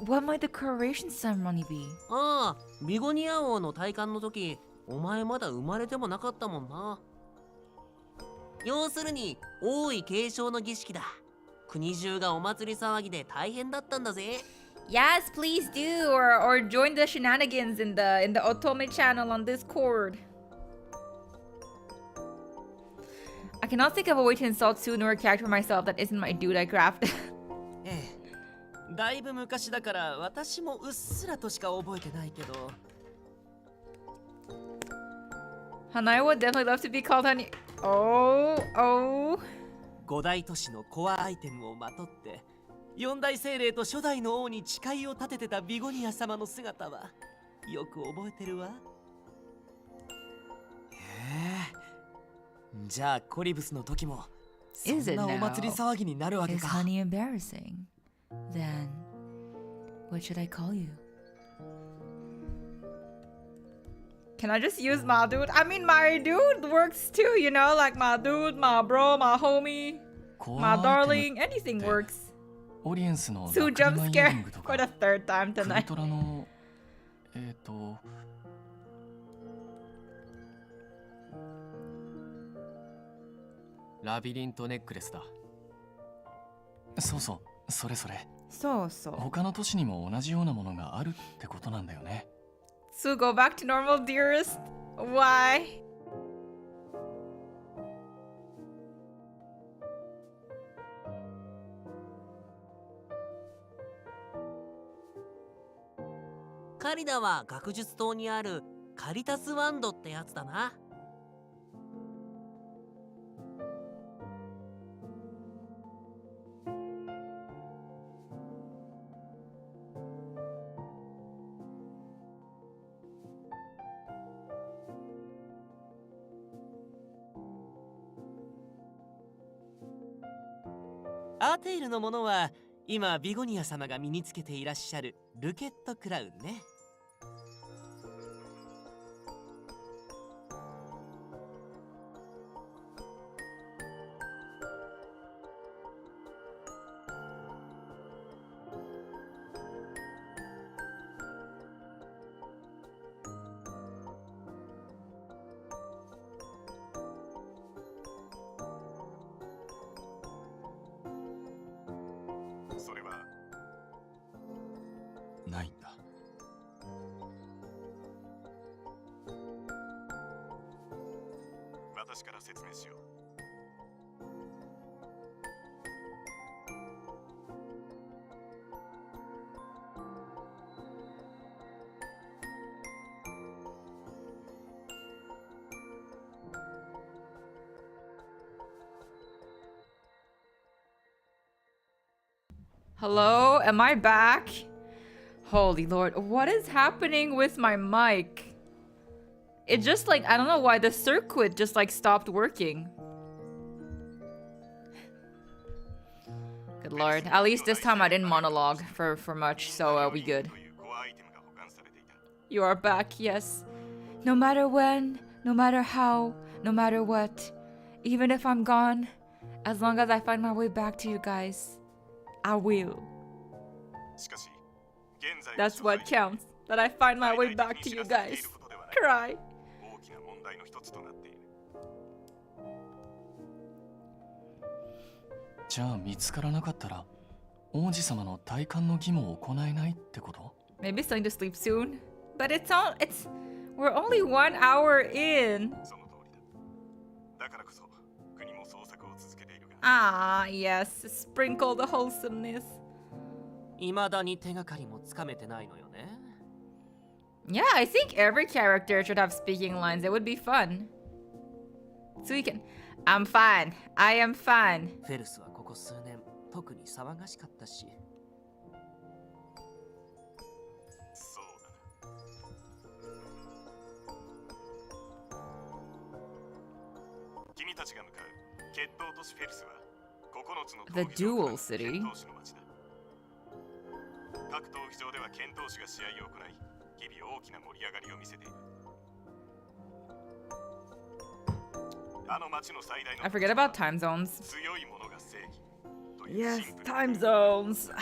What might the coronation ceremony be? ああ、ビゴニア王の戴冠の時、お前まだ生まれてもなかったもんな。要するに王位継承の儀式だ。国中がお祭り騒ぎで大変だったんだぜ。Yes, please do, or join the shenanigans in the Otome channel on Discord. I cannot think of a way to insult Sunu or a character myself that isn't my dude I crafted. ええ、だいぶ昔だから私もうっすらとしか覚えてないけど。Hanae would definitely love to be called Honey. Oh. 五大都市のコアアイテムをまとって四大精霊と初代の王に誓いを立ててたビゴニア様の姿はよく覚えてるわ。へえ、じゃあコリブスの時もそんなお祭り騒ぎになるわけ Is か。 Honey embarrassing? Then, what should I call you? Can I just use my dude? I mean, my dude works too, you know? Like my dude, my bro, my homie, my darling, anything works. オリエンスの Sue ラ jump クリマイ scare ヤリングと for か the third time クル tonight. トラのラビリントネックレスだ。そうそう、それそれ。So. 他の都市にも同じようなものがあるってことなんだよね。 Sue, go back to normal, dearest. Why? カリダは学術島にあるカリタスワンドってやつだな。アーテイルのものは今ビゴニア様が身につけていらっしゃるルケットクラウンね。ないんだ。私から説明しよう。Hello, am I back? Holy Lord, what is happening with my mic? It just like, I don't know why the circuit just like stopped working. Good Lord, at least this time I didn't monologue for much, so we good. You are back, yes. No matter when, no matter how, no matter what, even if I'm gone, as long as I find my way back to you guys, I will. That's what counts. That I find my way back to you guys. Cry. Maybe it's time to sleep soon. But we're only 1 hour in. Ah, yes. Sprinkle the wholesomeness. 未だに手がかりもつかめてないのよね。Yeah, I think every character should have speaking lines. It would be fun. So we can... I'm fine. I am fine. フェルスはここ数年特に騒がしかったし。そうだな。君たちが向かう決闘都市フェルスは9つの The Dual City. 各闘技場では剣闘士が試合を行い、日々大きな盛り上がりを見せている。あの町の最大の I forget about time zones. 強いものが正義という Yes, シンプルな time zones.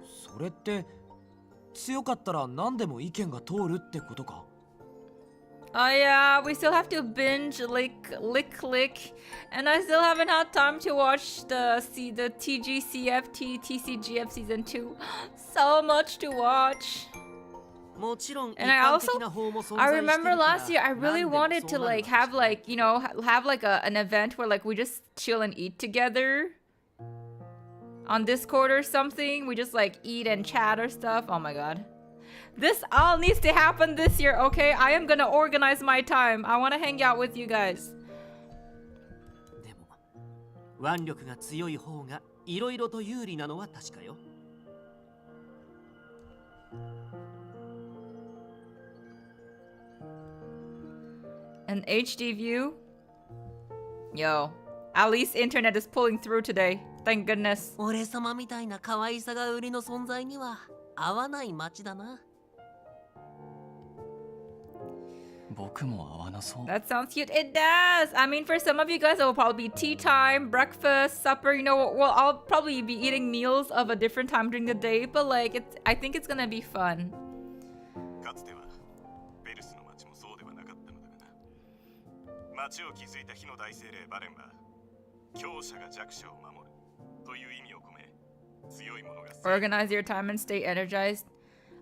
それって強かったら何でも意見が通るってことか？ Oh yeah, we still have to binge lick, and I still haven't had time to watch the TGCFT TCGF season 2. So much to watch. もちろん And I remember last year I really wanted to like have like, you know, have like an event where like we just chill and eat together on Discord or something. We just like eat and chat or stuff. Oh my god. This all needs to happen this year, okay? I am gonna organize my time. I want to hang out with you guys. でも腕力が強い方がいろいろと有利なのは確かよ。An HD view? Yo, at least internet is pulling through today. Thank goodness. 俺様みたいな可愛さが売りの存在には合わない街だな。That sounds cute. It does. I mean, for some of you guys, it will probably be tea time, breakfast, supper. You know, well, I'll probably be eating meals of a different time during the day, but like, I think it's gonna be fun. かつてはベルスの町もそうではなかったのだがな。町を築いた日の大精霊バレンは強者が弱者を守るという意味を込め、強いものが Organize your time and stay energized.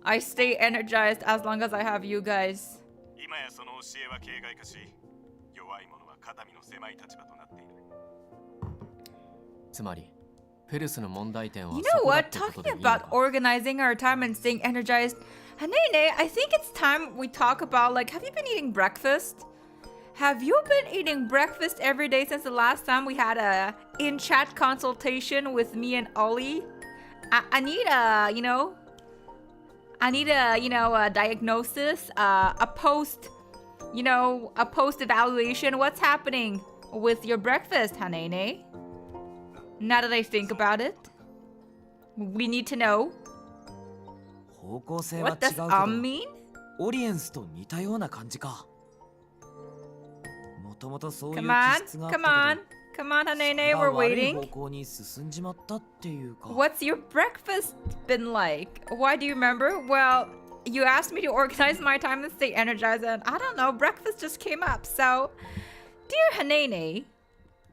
I stay energized as long as I have you guys. 今やその教えは形骸化し、弱い者は肩身の狭い立場となっている。つまりフェルスの問題点は You そ know こだっ what? てことでいい Talking のか about organizing our time and staying energized. Hanene, I think it's time we talk about like, have you been eating breakfast? Have you been eating breakfast every day since the last time we had a in-chat consultation with me and Ollie? I need a, you know, a diagnosis, a post evaluation. What's happening with your breakfast, Hanene? Now that I think about it, we need to know. 方向性は違 What う does けど mean? オリエンスと似たような感じか。もともとそういう Come 気 on, 質があったけ come ど on, come on, Hanene, それ we're が悪い waiting. 方向に進んじまったっていうか。 What's your breakfast been like? Why do you remember? Well, you asked me to organize my time and stay energized, and I don't know, breakfast just came up. So, dear Hanene,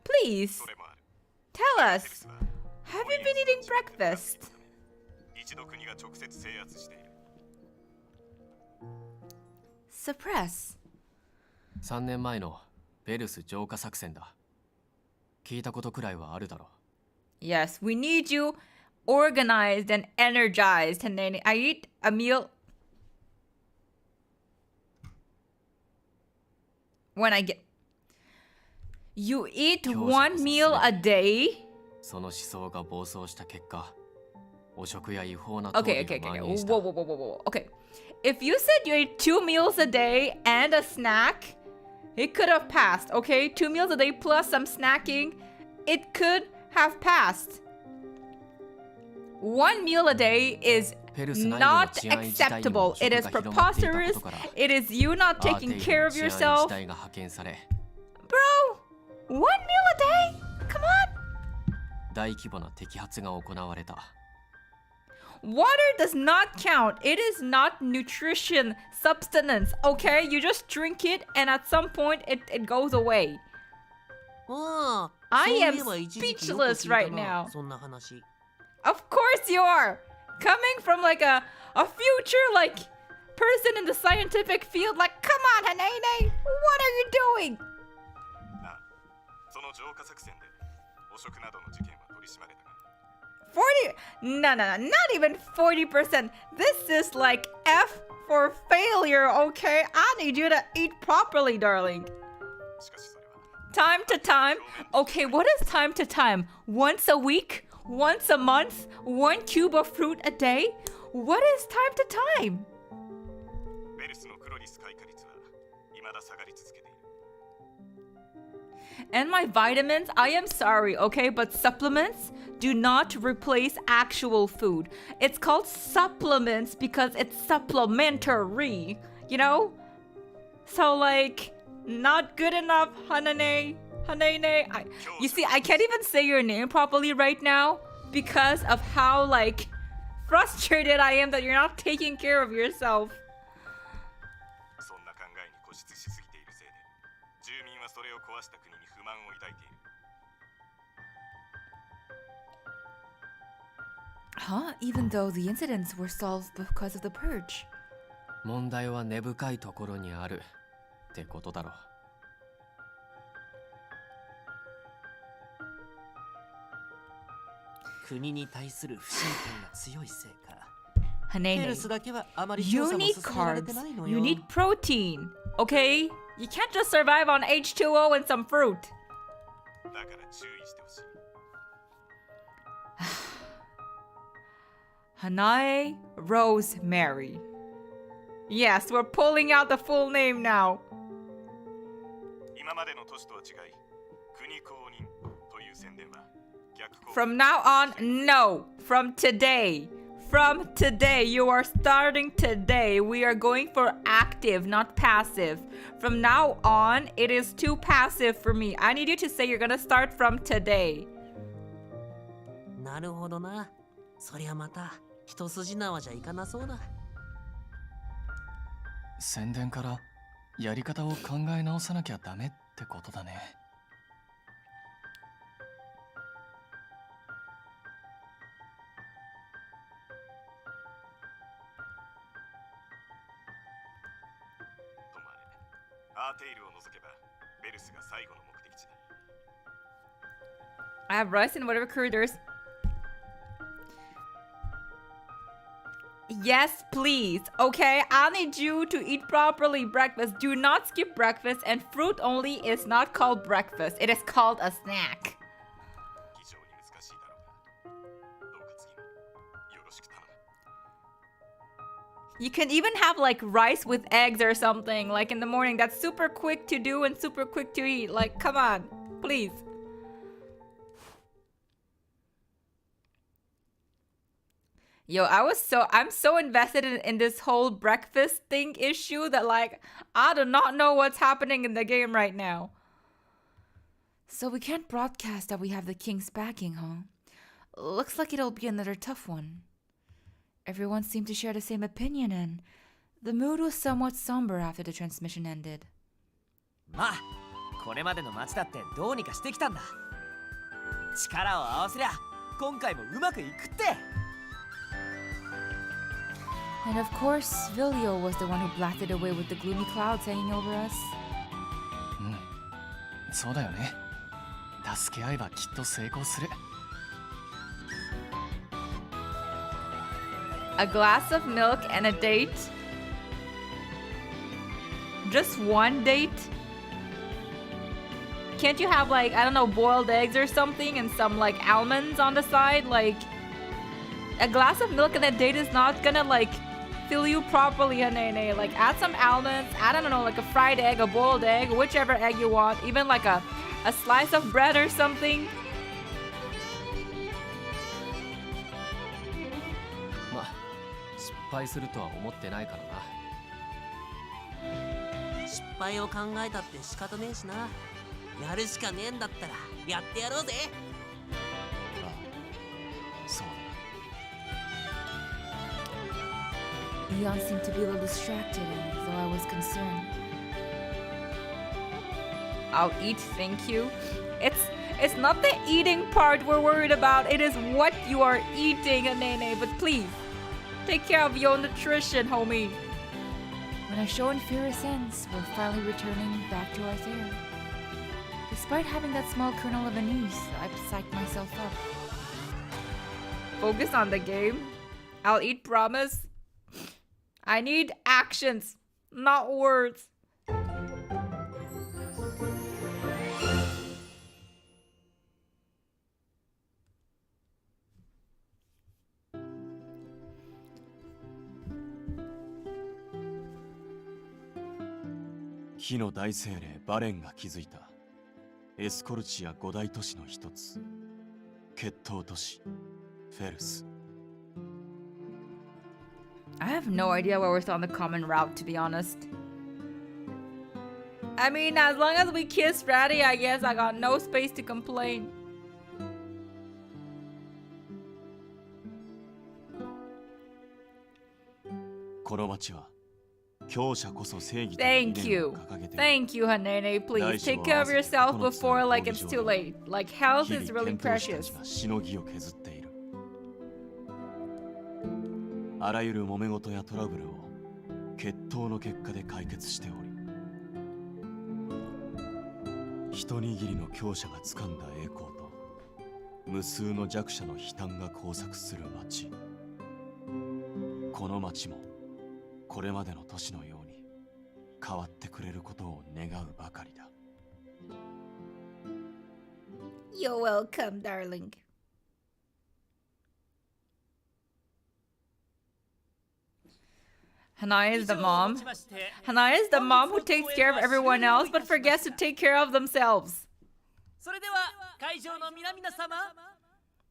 please それもある。 tell us, have you been eating breakfast? 一度国が直接制圧している。 Suppress. 3年前のベルス浄化作戦だ。聞いたことくらいはあるだろう。 Yes, we need you organized and energized. And then I eat a meal when I get. You eat one meal a day? その思想が暴走した結果、汚職や違法な行 Okay, 為 okay, が okay, 蔓 okay. 延した。 Whoa, whoa, whoa, whoa, whoa. Okay. If you said you ate 2 meals a day and a snack, it could have passed, okay? 2 meals a day plus some snacking, it could have passed. 1 meal a day is not acceptable. It is preposterous. It is you not taking care of yourself. Bro, 1 meal a day? Come on. 大規模な摘発が行われた。 Water does not count. It is not nutrition, substance, okay? You just drink it and at some point it goes away. ああ、 I そうい am えば一時期よく speechless 聞いた right な now. そんな話。 Of course you are. Coming from like a future like person in the scientific field, like, come on, Hanene, what are you doing? ああ、その浄化作戦で汚職などの事件は取り締まれたが、 40? No, not even 40%. This is like F for failure, okay? I need you to eat properly, darling. しかしそれは Time to time? Okay, what is time to time? Once a week? Once a month? 1 cube of fruit a day? What is time to time? ベルスのクロリス開花率は未だ下がり続けている。 And my vitamins, I am sorry, okay? But supplements do not replace actual food. It's called supplements because it's supplementary, you know? So like, not good enough, Hanane. You see, I can't even say your name properly right now because of how like frustrated I am that you're not taking care of yourself. そんな考えに固執しすぎているせいで、住民はそれを壊した国に不満を抱いている。 Huh? Even though the incidents were solved because of the purge. 問題は根深いところにあるってことだろう。国に対する不信感が強いせいか。ヘル Hanene, スだけはあまり you 調査も need 進められて carbs. ないの You よ。 need protein, okay? You can't just survive on H2O and some fruit. だから注意してほしい。 Hanae Rosemary. Yes, we're pulling out the full name now. 今までの都市とは違い、国公認という宣伝は逆効果。 From now on, no. From today. From today. You are starting today. We are going for active, not passive. From now on, it is too passive for me. I need you to say you're gonna start from today. なるほどな。そりゃまた一筋縄じゃいかなそうだ。宣伝からやり方を考え直さなきゃダメってことだね。ともあれ、アーテイルを除けばベルスが最後の目的地だ。 I have rice in whatever recruiters. Yes, please. Okay, I need you to eat properly breakfast. Do not skip breakfast, and fruit only is not called breakfast. It is called a snack. 非常に難しいだろうが、どうか次もよろしく頼む。 You can even have like rice with eggs or something, like in the morning. That's super quick to do and super quick to eat. Like, come on, please. Yo, I'm so invested in this whole breakfast thing issue that like, I do not know what's happening in the game right now. So we can't broadcast that we have the king's backing, huh? Looks like it'll be another tough one. Everyone seemed to share the same opinion and the mood was somewhat somber after the transmission ended. まあ、これまでの街だってどうにかしてきたんだ。力を合わせりゃ今回もうまくいくって。And of course, Vilio was the one who blasted away with the gloomy clouds hanging over us. そうだよね。助け合えばきっと成功する。A glass of milk and a date? Just one date? Can't you have like, I don't know, boiled eggs or something and some like almonds on the side? Like, a glass of milk and a date is not gonna like fill you properly, Hanene. Like, add some almonds, add, I don't know, like a fried egg, a boiled egg, whichever egg you want, even like a slice of bread or something. まあ失敗するとは思ってないからな。失敗を考えたって仕方ねえしな。やるしかねえんだったらやってやろうぜ。ああ、そうだ。 Eon seemed to be a little distracted, though I was concerned. I'll eat, thank you. It's not the eating part we're worried about. It is what you are eating, Hanene. But please, take care of your nutrition, homie. When our show in Ferris ends, we're finally returning back to Arthur. Despite having that small kernel of unease, I've psyched myself up. Focus on the game. I'll eat, promise. I need actions, not words.「火の大精霊バレンが築いたエスコルチア五大都市の一つ、決闘都市フェルス。 I have no idea where we're on the common route, to be honest. I mean, as long as we kiss Radie, I guess I got no space to complain. この町は強者こそ正義と Thank you. Thank you, Hanene. Please take care of yourself before like it's too late. Like, health is really precious. しのぎを削っている。あらゆる揉め事やトラブルを決闘の結果で解決しており、一握りの強者が掴んだ栄光と無数の弱者の悲嘆が交錯する町。この町もこれまでの都市のように変わってくれることを願うばかりだ。 You're welcome, darling. Hanaya is the mom. Hanaya is the mom who takes care of everyone else but forgets to take care of themselves. それでは会場の皆々様、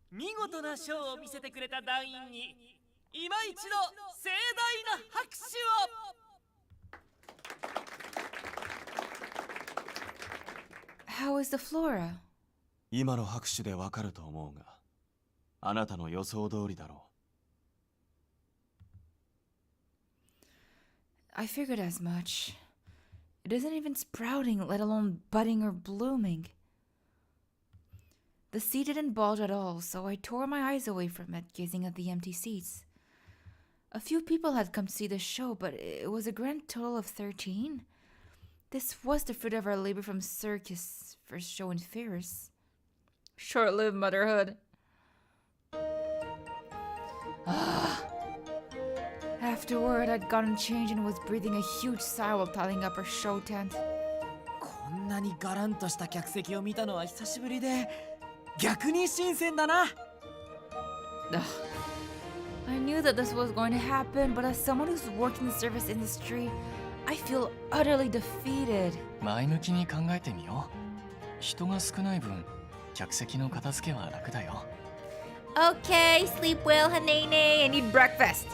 見事なショーを見せてくれた団員に今一度盛大な拍手を。 How is the flora? 今の拍手でわかると思うが、あなたの予想通りだろう。 I figured as much. It isn't even sprouting, let alone budding or blooming. The seed didn't bulge at all, so I tore my eyes away from it, gazing at the empty seats. A few people had come to see the show, but it was a grand total of 13. This was the fruit of our labor from Circus' first show in Ferris. Short-lived motherhood. Afterward, I'd gotten changed and was breathing a huge sigh while tidying up our show tent. こんなにガランとした客席を見たのは久しぶりで逆に新鮮だな。 I knew that this was going to happen, but as someone who's worked in the service industry, I feel utterly defeated. 前向きに考えてみよう。人が少ない分、客席の片付けは楽だよ。 Okay, sleep well, Hanene. I need breakfast.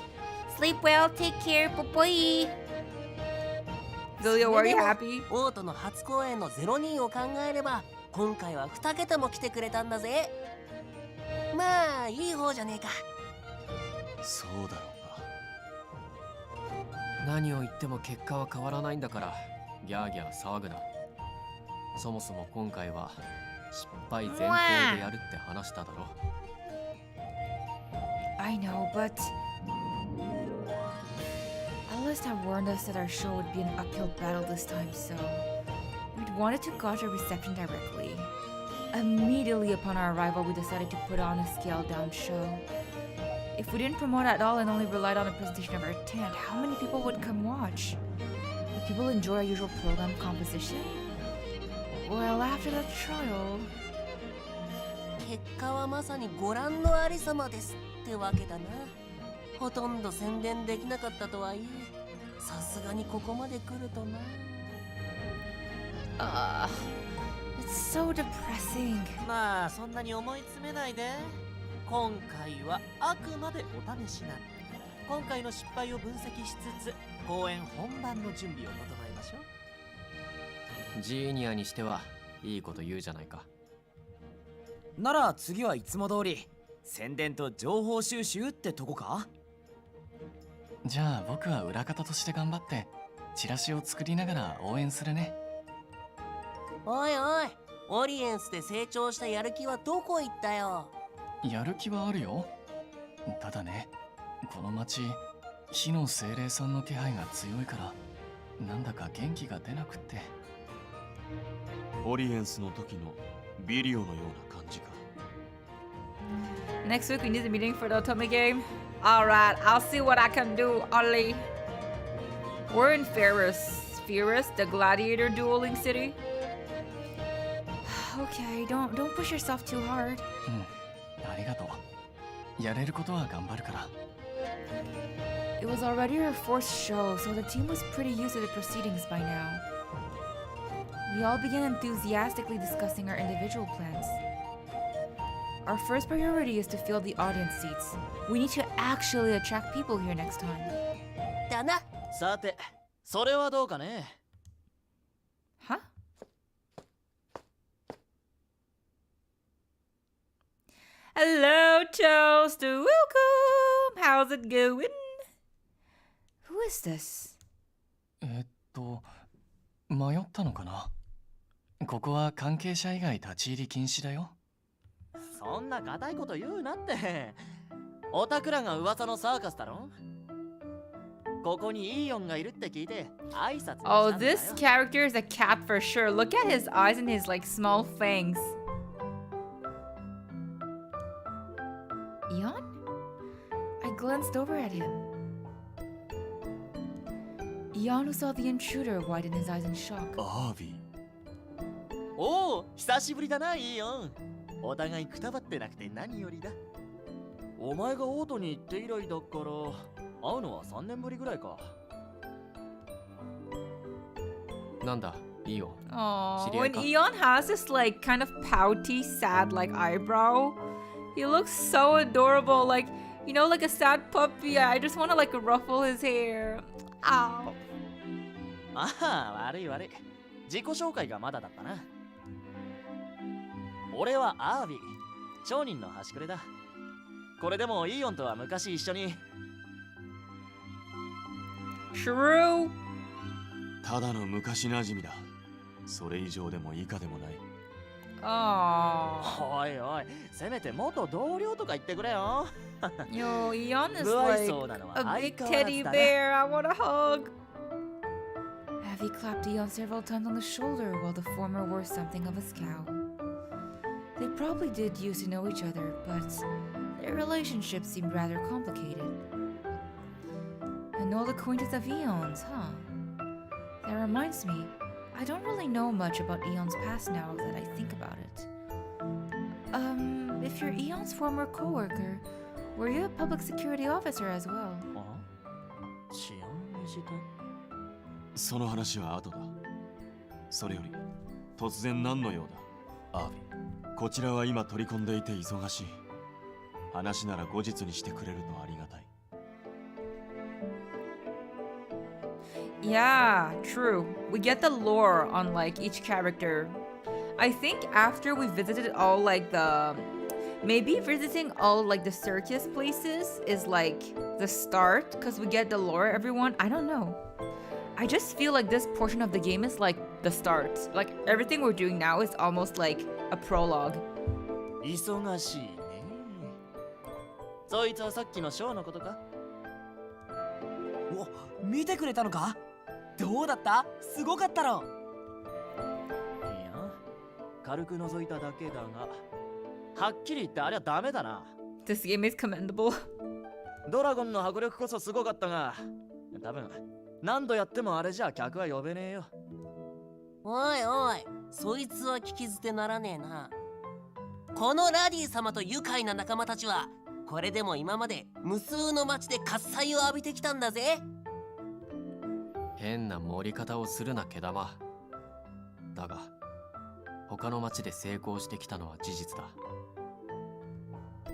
Sleep well, take care, popoy. Vilio, were you happy? オートの初公演の02を考えれば今回は2桁も来てくれたんだぜ。まあいい方じゃねえか。そうだろうか。何を言っても結果は変わらないんだからギャーギャー騒ぐな。そもそも今回は失敗前提でやるって話しただろ。 I know, but journalists have warned us that our show would be an uphill battle this time, so we'd wanted to gauge our reception directly. Immediately upon our arrival, we decided to put on a scaled-down show. If we didn't promote at all and only relied on the presentation of our tent, how many people would come watch? Would people enjoy our usual program composition? Well, after the trial... 結果はまさにご覧のありさまですってわけだな。ほとんど宣伝できなかったとはいえ、さすがにここまで来るとな。It's so depressing. まあそんなに思い詰めないで。今回はあくまでお試しなんだ。今回の失敗を分析しつつ公演本番の準備を整えましょう。ジーニアにしてはいいこと言うじゃないか。なら次はいつも通り宣伝と情報収集ってとこか。じゃあ僕は裏方として頑張ってチラシを作りながら応援するね。おいおい、オリエンスで成長したやる気はどこ行ったよ。やる気はあるよ。ただね、この町火の精霊さんの気配が強いからなんだか元気が出なくって。オリエンスの時のビリオのような感じか。 Next week we need a meeting for the Otome game. Alright, I'll see what I can do, Ollie. We're in Ferris, the gladiator dueling city. Okay, don't push yourself too hard. ありがとう。やれることは頑張るから。It was already our fourth show, so the team was pretty used to the proceedings by now. We all began enthusiastically discussing our individual plans. Our first priority is to fill the audience seats. We need to actually attract people here next time. だな。さて、それはどうかね。Huh? Hello, Toast. Welcome. How's it going? Who is this? 迷ったのかな。ここは関係者以外立ち入り禁止だよ。そんな固いこと言うなって。オタクらが噂のサーカスだろ。ここにイーヨンがいるって聞いて挨拶にしたんだよ。Oh, this character is a cat for sure. Look at his eyes and his like small fangs. Eon? I glanced over at him. Eon, who saw the intruder, widened his eyes in shock. アービー。おお、久しぶりだな、イーヨン。お互いくたばってなくて何よりだ。お前がオートに行って以来だから会うのは3年ぶりぐらいか。なんだ、いいよ。Oh, when Eon has this like kind of pouty, sad like eyebrow, he looks so adorable. Like, you know, like a sad puppy. I just want to like ruffle his hair. Ow. ああ、悪い悪い。自己紹介がまだだったな。俺はアービー、商人の端くれだ。これでもイーヨンとは昔一緒に。True. ただの昔馴染みだ。それ以上でも以下でもない。Oh. おいおい、せめて元同僚とか言ってくれよ。Yo, Eon is 不愛 like 想なのは a 相 big 変わらず teddy だな。 bear. I want a hug. Abby clapped Eon several times on the shoulder while the former wore something of a scowl. They probably did used to know each other, but their relationship seemed rather complicated. An old acquaintance of Eon's, huh? That reminds me, I don't really know much about Eon's past now that I think about it. If you're Eon's former co-worker, were you a public security officer as well? 治安維持隊。その話は後だ。それより突然何の用だ、アービー。こちらは今取り込んでいて忙しい。話なら後日にしてくれるとありがたい。Yeah, true. We get the lore on like each character. I think after we visited all like maybe visiting all like the circus places is like the start because we get the lore everyone. I don't know. I just feel like this portion of the game is like the start. Like everything we're doing now is almost like a prologue. 忙しいね。そいつはさっきのショーのことか。お、見てくれたのか？どうだった？すごかったろ。いや、軽く覗いただけだが、はっきり言ってありゃダメだな。 This game is commendable. ドラゴンの迫力こそすごかったが、多分何度やってもあれじゃ客は呼べねえよ。おいおい、そいつは聞き捨てならねえな。このラディ様と愉快な仲間たちはこれでも今まで無数の町で喝采を浴びてきたんだぜ。変な盛り方をするな、毛玉。だが他の町で成功してきたのは事実だ。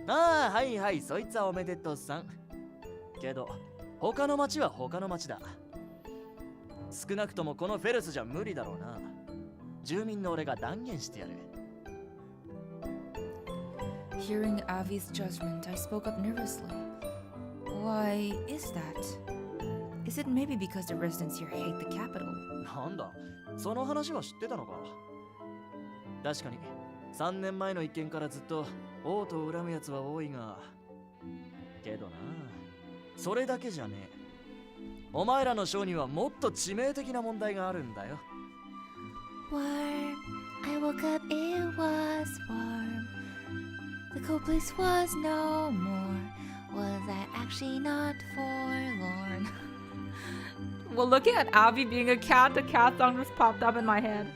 ああ、はいはい、そいつはおめでとうさん。けど他の町は他の町だ。少なくともこのフェルスじゃ無理だろうな。住民の俺が断言してやる。 Hearing Avi's judgment, I spoke up nervously. Why is that? Is it maybe because the residents here hate the capital? なんだ、その話は知ってたのか。確かに3年前の一件からずっと王と恨むやつは多いが、けどな、それだけじゃねえ。お前らの省にはもっと致命的な問題があるんだよ。 Warm. I woke up, it was warm. The cold place was no more. Was I actually not forlorn? Well, looking at Avi being a cat, the cat song just popped up in my head.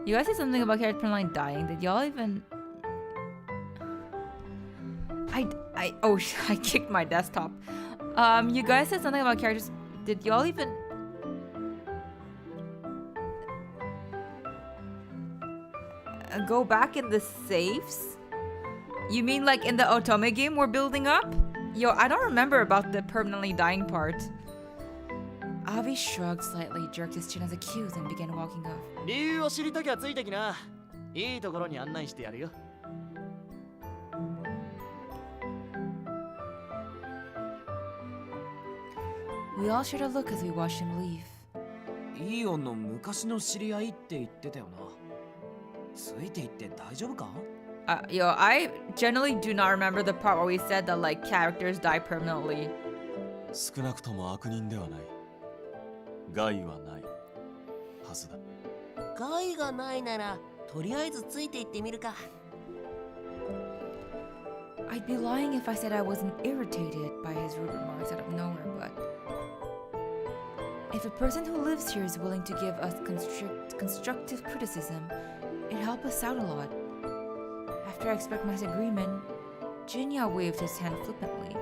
You guys said something about character line dying. Did y'all even... oh, I kicked my desktop. You guys said something about characters. Did y'all even... go back in the safes? You mean like in the Otome game we're building up? Yo, I don't remember about the permanently dying part. Avi shrugged slightly, jerked his chin as a cue, and began walking off. 理由を知りたきゃついてきな。いいところに案内してやるよ。 We all shared a look as we watched him leave. イーオンの昔の知り合いって言ってたよな。ついていって大丈夫か？ Yo, I generally do not remember the part where we said that like characters die permanently. 少なくとも悪人ではない。害はないはずだ。害がないならとりあえずついていってみるか。 I'd be lying if I said I wasn't irritated by his rude remarks out of nowhere, but if a person who lives here is willing to give us constructive criticism, it'd help us out a lot. After I expressed my disagreement, Jinya waved his hand flippantly.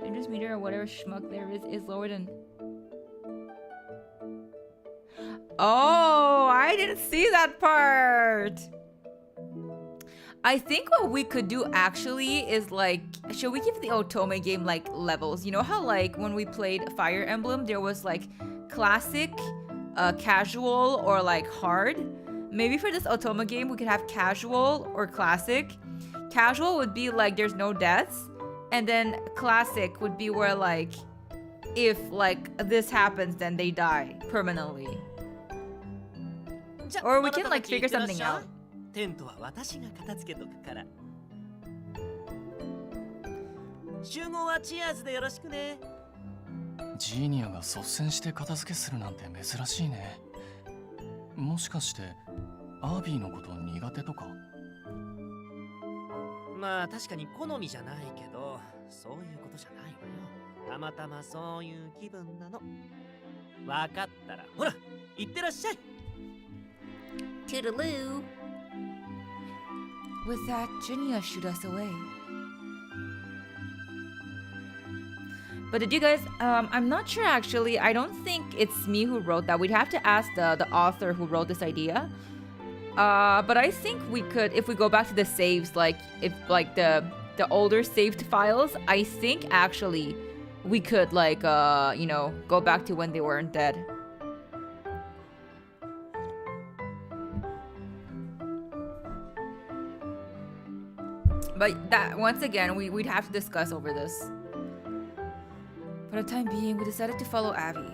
Dangerous meter or whatever schmuck there is lower than... Oh, I didn't see that part! I think what we could do actually is like, should we give the Otome game like levels? You know how like when we played Fire Emblem, there was like classic, casual, or like hard? Maybe for this Otome game, we could have casual or classic. Casual would be like there's no deaths. And then classic would be where like, if like this happens, then they die permanently. Or we can like figure something out. テントは私が片付けとくから。集合はチアーズでよろしくね。ジーニアが率先して片付けするなんて珍しいね。もしかしてアービーのこと苦手とか？まあ確かに好みじゃないけど、そういうことじゃないわよ。たまたまそういう気分なの。わかったらほら、行ってらっしゃい。Toodaloo. With that, Jinya shooed us away. But did you guys, I'm not sure actually, I don't think it's me who wrote that. We'd have to ask the author who wrote this idea. But I think we could, if we go back to the saves, like, if like the older saved files, I think actually we could like, you know, go back to when they weren't dead. But that, once again, we'd have to discuss over this. For the time being, we decided to follow Avi.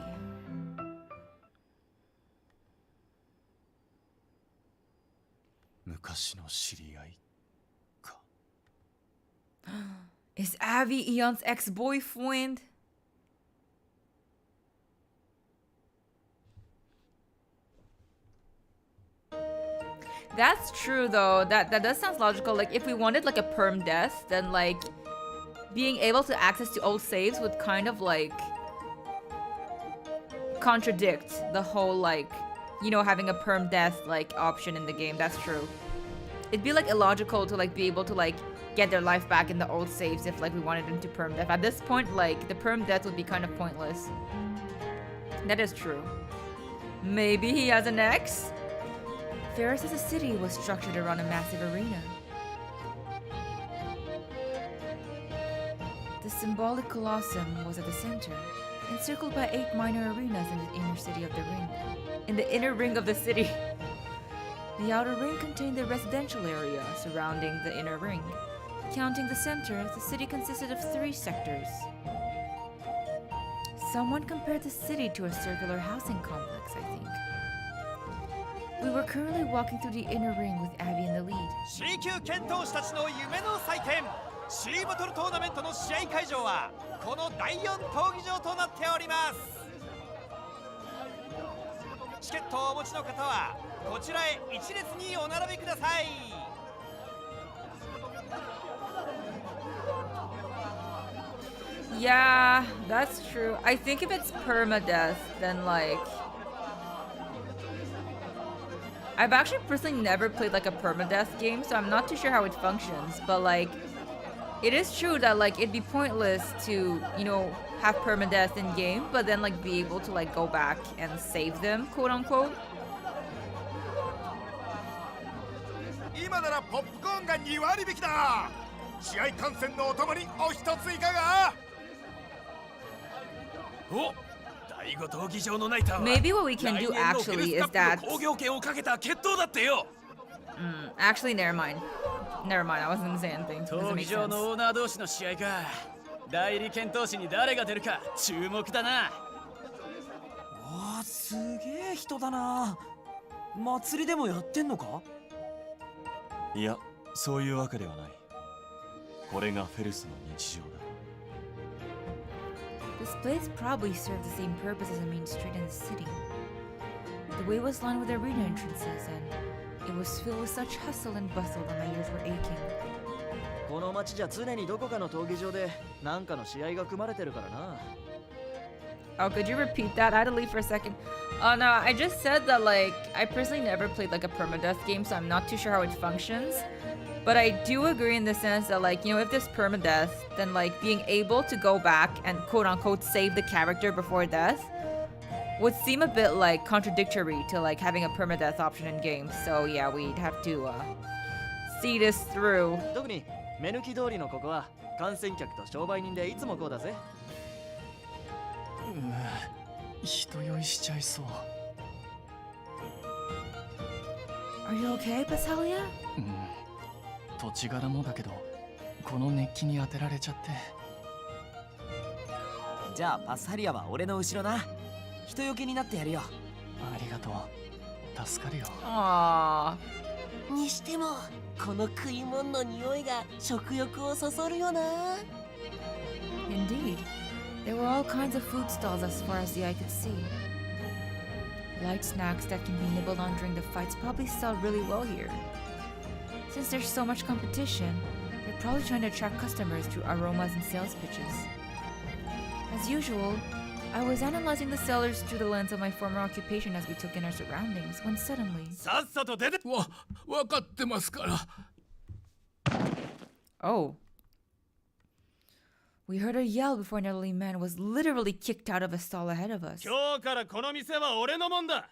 昔の知り合い。Is Abby Eon's ex-boyfriend? That's true though. That does sound logical. Like if we wanted like a perm death, then like being able to access to old saves would kind of like contradict the whole like, you know, having a perm death like option in the game. That's true. It'd be like illogical to like be able to like get their life back in the old saves if like we wanted them to perm death. At this point, like the perm death would be kind of pointless. That is true. Maybe he has an ex? Ferris as a city was structured around a massive arena. The symbolic Colosseum was at the center, encircled by 8 minor arenas in the inner city of the ring. In the inner ring of the city. The outer ring contained the residential area surrounding the inner ring. Counting the center, the city consisted of 3 sectors. Someone compared the city to a circular housing complex, I think. We were currently walking through the inner ring with Abby in the lead. C 級剣闘士たちの夢の祭典 C バトルトーナメントの試合会場はこの第4闘技場となっております。チケットをお持ちの方はこちらへ一列にお並びください。Yeah, that's true. I think if it's permadeath, then like I've actually personally never played like a permadeath game, so I'm not too sure how it functions, but like it is true that like it'd be pointless to, you know, have permadeath in game, but then like be able to like go back and save them, quote unquote. 今ならポップコーンが2割引きだ。試合観戦のお供にお一ついかが？お、第5闘技場のナイターは Maybe what we can do actually is that 工業権をかけた決闘だってよ。Actually, never mind. Never mind, I wasn't gonna say anything. Doesn't 闘 make 技場 sense. のオーナー同士の試合か。代理検討士に誰が出るか注目だな。わあ、すげえ人だな。祭りでもやってんのか？いや、そういうわけではない。これがフェルスの日常だ。This place probably served the same purpose as a main street in the city. The way was lined with arena entrances, and it was filled with such hustle and bustle that my ears were aching. この町じゃ常にどこかの闘技場で何かの試合が組まれてるからな。Oh, could you repeat that? I had to leave for a second. Oh no, I just said that like I personally never played like a permadeath game, so I'm not too sure how it functions. But I do agree in the sense that like, you know, if there's permadeath, then like being able to go back and quote unquote save the character before death would seem a bit like contradictory to like having a permadeath option in game. So yeah, we'd have to see this through. 特に目抜き通りのここは観戦客と商売人でいつもこうだぜ。人酔いしちゃいそう。 Are you okay, Basalia? 土地柄もだけど、この熱気に当てられちゃって。じゃあパスハリアは俺の後ろな。人よけになってやるよ。ありがとう。助かるよ。Aww. にしてもこの食い物の匂いが食欲をそそるよな。 Indeed. There were all kinds of food stalls as far as the eye could see. Light snacks that can be nibbled on during the fights probably sell really well here. Since there's so much competition, they're probably trying to attract customers through aromas and sales pitches. As usual, I was analyzing the sellers through the lens of my former occupation as we took in our surroundings, when suddenly... さっさと出て。わかってますから。Oh. We heard a yell before an elderly man was literally kicked out of a stall ahead of us. 今日からこの店は俺のもんだ。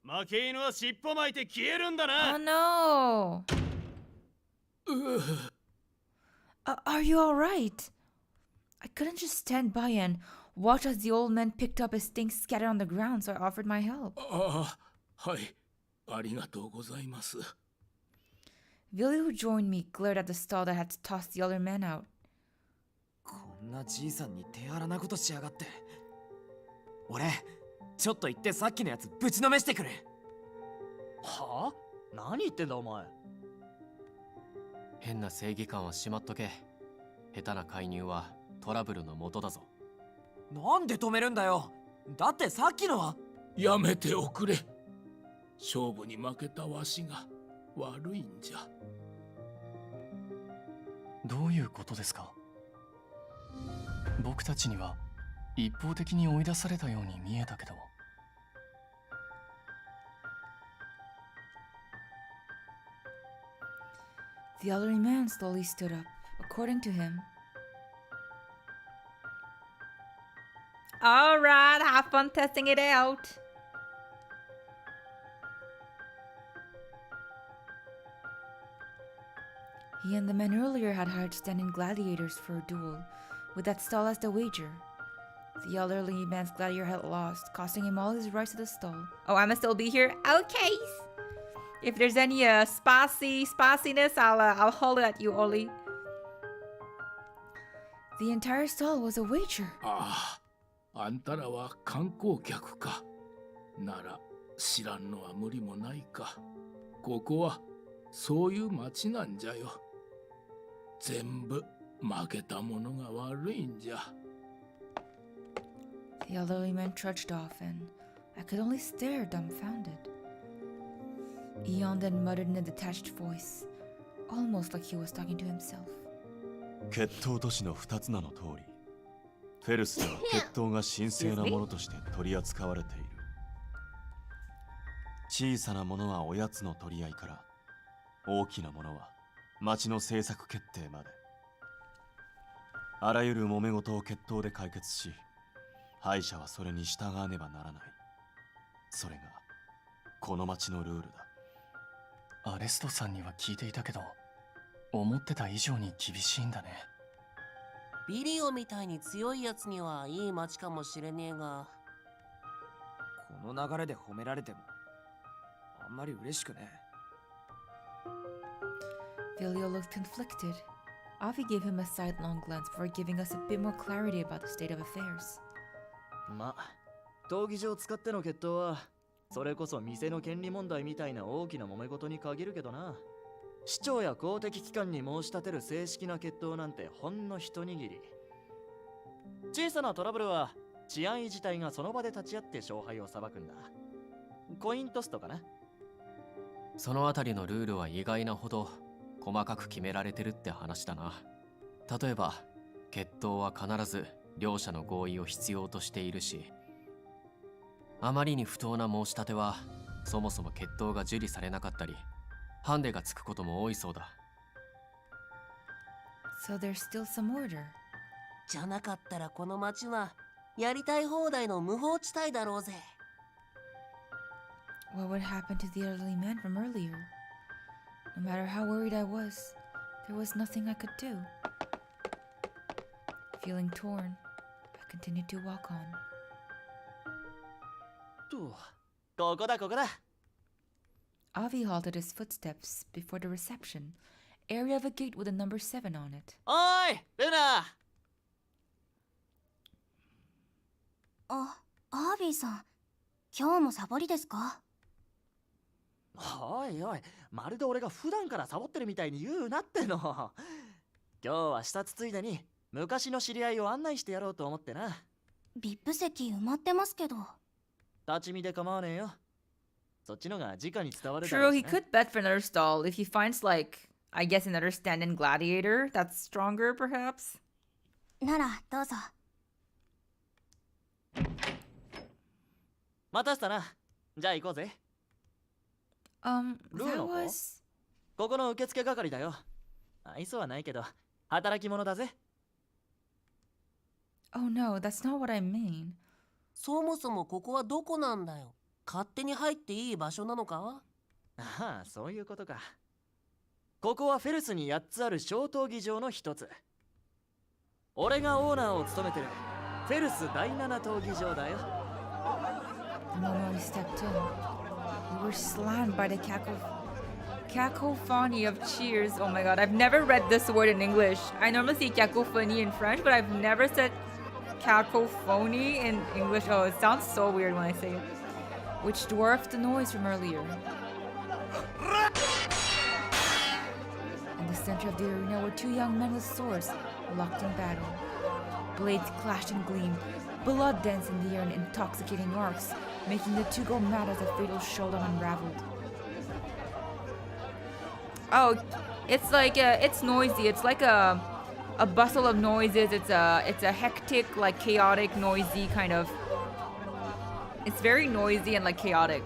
負け犬は尻尾巻いて消えるんだな。 Oh no! Are you alright? I couldn't just stand by and watch as the old man picked up his things scattered on the ground, so I offered my help. ああ、はい。ありがとうございます。Villy, who joined me, glared at the stall that had tossed the other man out. こんなじいさんに手荒なことしやがって。俺、ちょっと行ってさっきのやつぶちのめしてくる。はあ？何言ってんだお前。変な正義感はしまっとけ。下手な介入はトラブルの元だぞ。なんで止めるんだよ。だってさっきのは。やめておくれ。勝負に負けたわしが悪いんじゃ。どういうことですか？僕たちには一方的に追い出されたように見えたけど。The elderly man slowly stood up. According to him, alright, have fun testing it out. He and the men earlier had hired stand-in gladiators for a duel, with that stall as the wager. The elderly man's gladiator had lost, costing him all his rights to the stall. Oh, I'ma still be here? Okay. If there's any spassiness, I'll holler at you, Oli. The entire stall was a wager. ああ、あんたらは観光客か。なら知らんのは無理もないか。ここはそういう町なんじゃよ。全部負けた者が悪いんじゃ。The elderly man trudged off, and I could only stare dumbfounded. Eon then muttered in a detached voice, almost like he was talking to himself. 決闘都市の2つ名の通り、フェルスでは決闘が神聖なものとして取り扱われている。小さなものはおやつの取り合いから、大きなものは町の政策決定まで。あらゆる揉め事を決闘で解決し、敗者はそれに従わねばならない。それがこの町のルールだ。アレストさんには聞いていたけど、思ってた以上に厳しいんだね。ビリオみたいに強いやつにはいい街かもしれねえが。この流れで褒められてもあんまり嬉しくねえ。Vilio looked conflicted. Avi gave him a sidelong glance before giving us a bit more clarity about the state of affairs. まあ、闘技場を使っての決闘はそれこそ店の権利問題みたいな大きな揉め事に限るけどな。市長や公的機関に申し立てる正式な決闘なんてほんの一握り。小さなトラブルは治安維持隊がその場で立ち会って勝敗を裁くんだ。コイントスとかな。そのあたりのルールは意外なほど細かく決められてるって話だな。例えば決闘は必ず両者の合意を必要としているし、あまりに不当な申し立てはそもそも決闘が受理されなかったりハンデがつくことも多いそうだ。 So there's still some order. じゃなかったらこの町はやりたい放題の無法地帯だろうぜ。 What would happen to the elderly man from earlier? No matter how worried I was, there was nothing I could do. Feeling torn, I continued to walk on. ここだここだ。Avi halted his footsteps before the reception area of a gate with a number 7 on it. おーい、ルナ。アービーさん、今日もサボりですか？おいおい、まるで俺が普段からサボってるみたいに言うなっての。今日は視察ついでに昔の知り合いを案内してやろうと思ってな。VIP 席埋まってますけど。立ち見で構わねえよ。そっちのが直に伝わるだろ True, うし he ね。 could bet for another stall if he finds, like, I guess another stand-in gladiator that's stronger, perhaps. ならどうぞ。待たせたな。じゃあ行こうぜ。That Bruno? was... ここの受付係だよ。愛想はないけど働き者だぜ。 Oh no, that's not what I mean. そもそもここはどこなんだよ。勝手に入っていい場所なのか？ああ、そういうことか。ここはフェルスに8つある小闘技場の一つ。俺がオーナーを務めてるフェルス第7闘技場だよ。 The moment we stepped in, we were slammed by the cacophony of cheers. Oh my god, I've never read this word in English. I normally say cacophony in French, but I've never said cacophony in English. Oh, it sounds so weird when I say it. Which dwarfed the noise from earlier. In the center of the arena were two young men with swords, locked in battle. Blades clashed and gleamed, blood danced in the air in intoxicating arcs, making the two go mad as the fatal showdown unraveled. Oh, it's like it's noisy. It's like a bustle of noises. It's a hectic, like chaotic, noisy kind of. It's very noisy and like chaotic.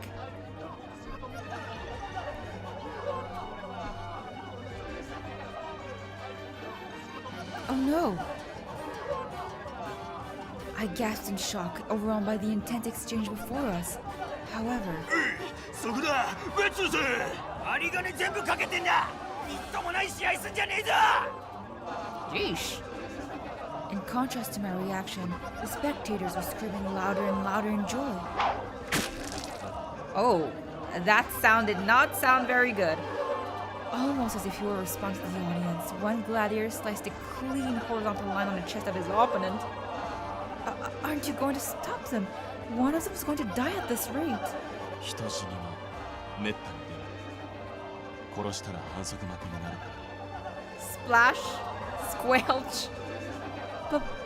Oh no! I gasped in shock, overwhelmed by the intense exchange before us. However, そこだベッツー有り金全部かけてんだみっともない試合すんじゃねえぞ Yeesh. In contrast to my reaction, the spectators were screaming louder and louder in joy. Oh, that sound did not sound very good. Almost as if he were responding to the audience, one gladiator sliced a clean horizontal line on the chest of his opponent. Aren't you going to stop them? One of them is going to die at this rate. 人死にはめったに出ない。殺したら反則負けになるから。 Splash, squelch.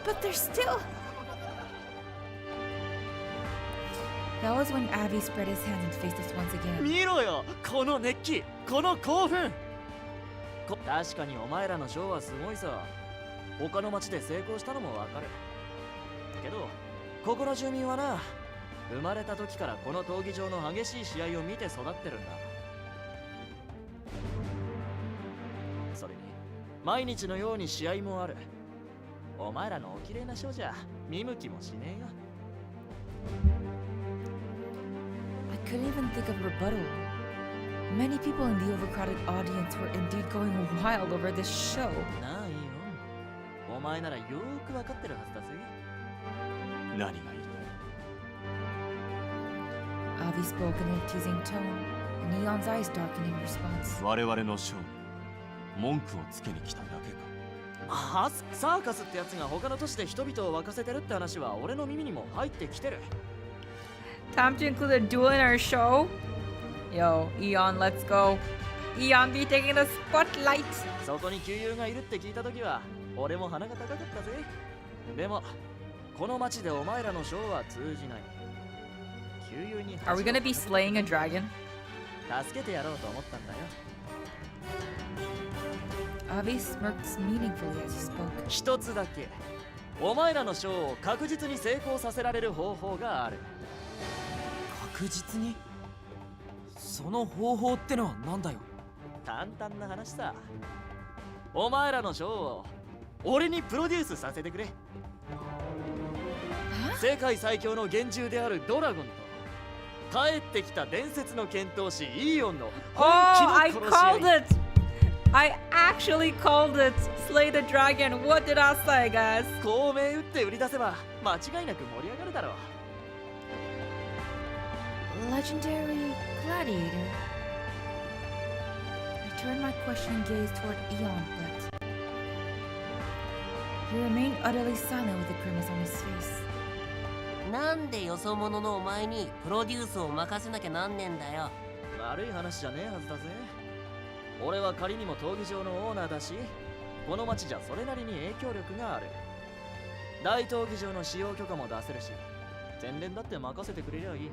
But they're still. That was when Abby spread his hands and faced us once again. 見ろよこの熱気この興奮確かにお前らのショーはすごいさ他の町で成功したのもわかるけどここの住民はな生まれた時からこの闘技場の激しい試合を見て育ってるんだそれに毎日のように試合もあるお前らのお綺麗なショーじゃ見向きもしねえよ I couldn't even think of a rebuttal. Many people in the overcrowded audience were indeed going wild over this show. なあいいよお前ならよーくわかってるはずだぜ何がいい Avi spoke in a teasing tone, and Neon's eyes darkened in response. 我々のショーに文句をつけに来ただけかはサーカスってやつが他の都市で人々を沸かせてるって話は俺の耳にも入ってきてる Time to include a duel in our show? Yo, Eon, let's go. Eon be taking the spotlight. そこに旧友がいるって聞いたときは俺も鼻が高かったぜでもこの町でお前らのショーは通じない旧友に Are we gonna be slaying a dragon? 助けてやろうと思ったんだよ Avi smirked meaningfully as he spoke. 一つだけお前らのショーを確実に成功させられる方法がある確実にその方法ってのは何だよ簡単な話さお前らのショーを俺にプロデュースさせてくれ世界最強の幻獣であるドラゴンと帰ってきた伝説の剣闘士イーオンの Oh, I called it! I actually called it! Slay the dragon! What did I say, guys? 孔明打って売り出せば間違いなく盛り上がるだろう Legendary gladiator. I turned my questioning gaze toward Eon, but he remained utterly silent with a grimace on his face. なんでよそ者のお前にプロデュースを任せなきゃなんねえんだよ悪い話じゃねえはずだぜ俺は仮にも闘技場のオーナーだしこの町じゃそれなりに影響力がある大闘技場の使用許可も出せるし全連だって任せてくれりゃいい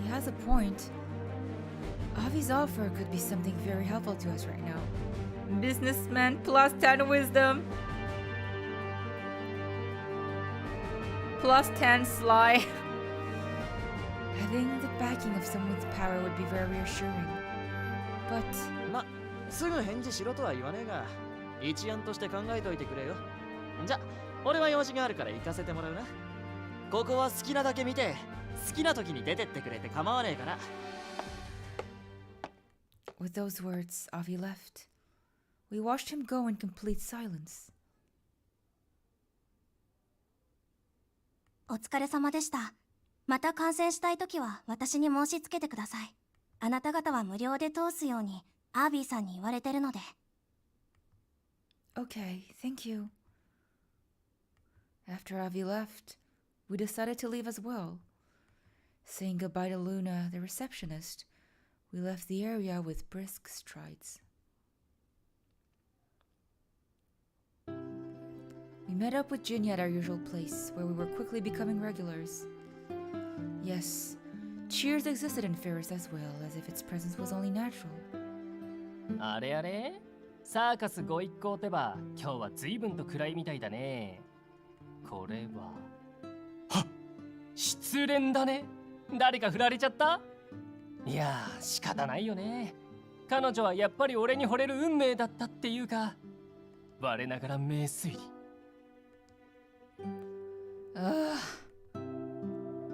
He has a point. Avi's offer could be something very helpful to us right now. Businessman plus 10 wisdom. Plus 10 sly. Having the backing of someone's power would be very reassuring. But すぐ返事しろとは言わねえが一案として考えといてくれよじゃ俺は用事があるから行かせてもらうなここは好きなだけ見て好きな時に出てってくれて構わねえから with those words, Avi left. We watched him go in complete silence. お疲れ様でした。また観戦したいときは私に申し付けてください。あなた方は無料で通すようにアービーさんに言われてるので。Okay, thank you. After Avi left, we decided to leave as well. Saying goodbye to Luna, the receptionist, we left the area with brisk strides. met up with Ginny at our usual place, where we were quickly becoming regulars. Yes, cheers existed in Ferris as well, as if its presence was only natural. あれあれサーカスご一行ってば今日は随分と暗いみたいだね。これは失恋だね。誰か振られちゃった？いやー仕方ないよね。彼女はやっぱり俺に惚れる運命だったっていうか、我ながら名推理。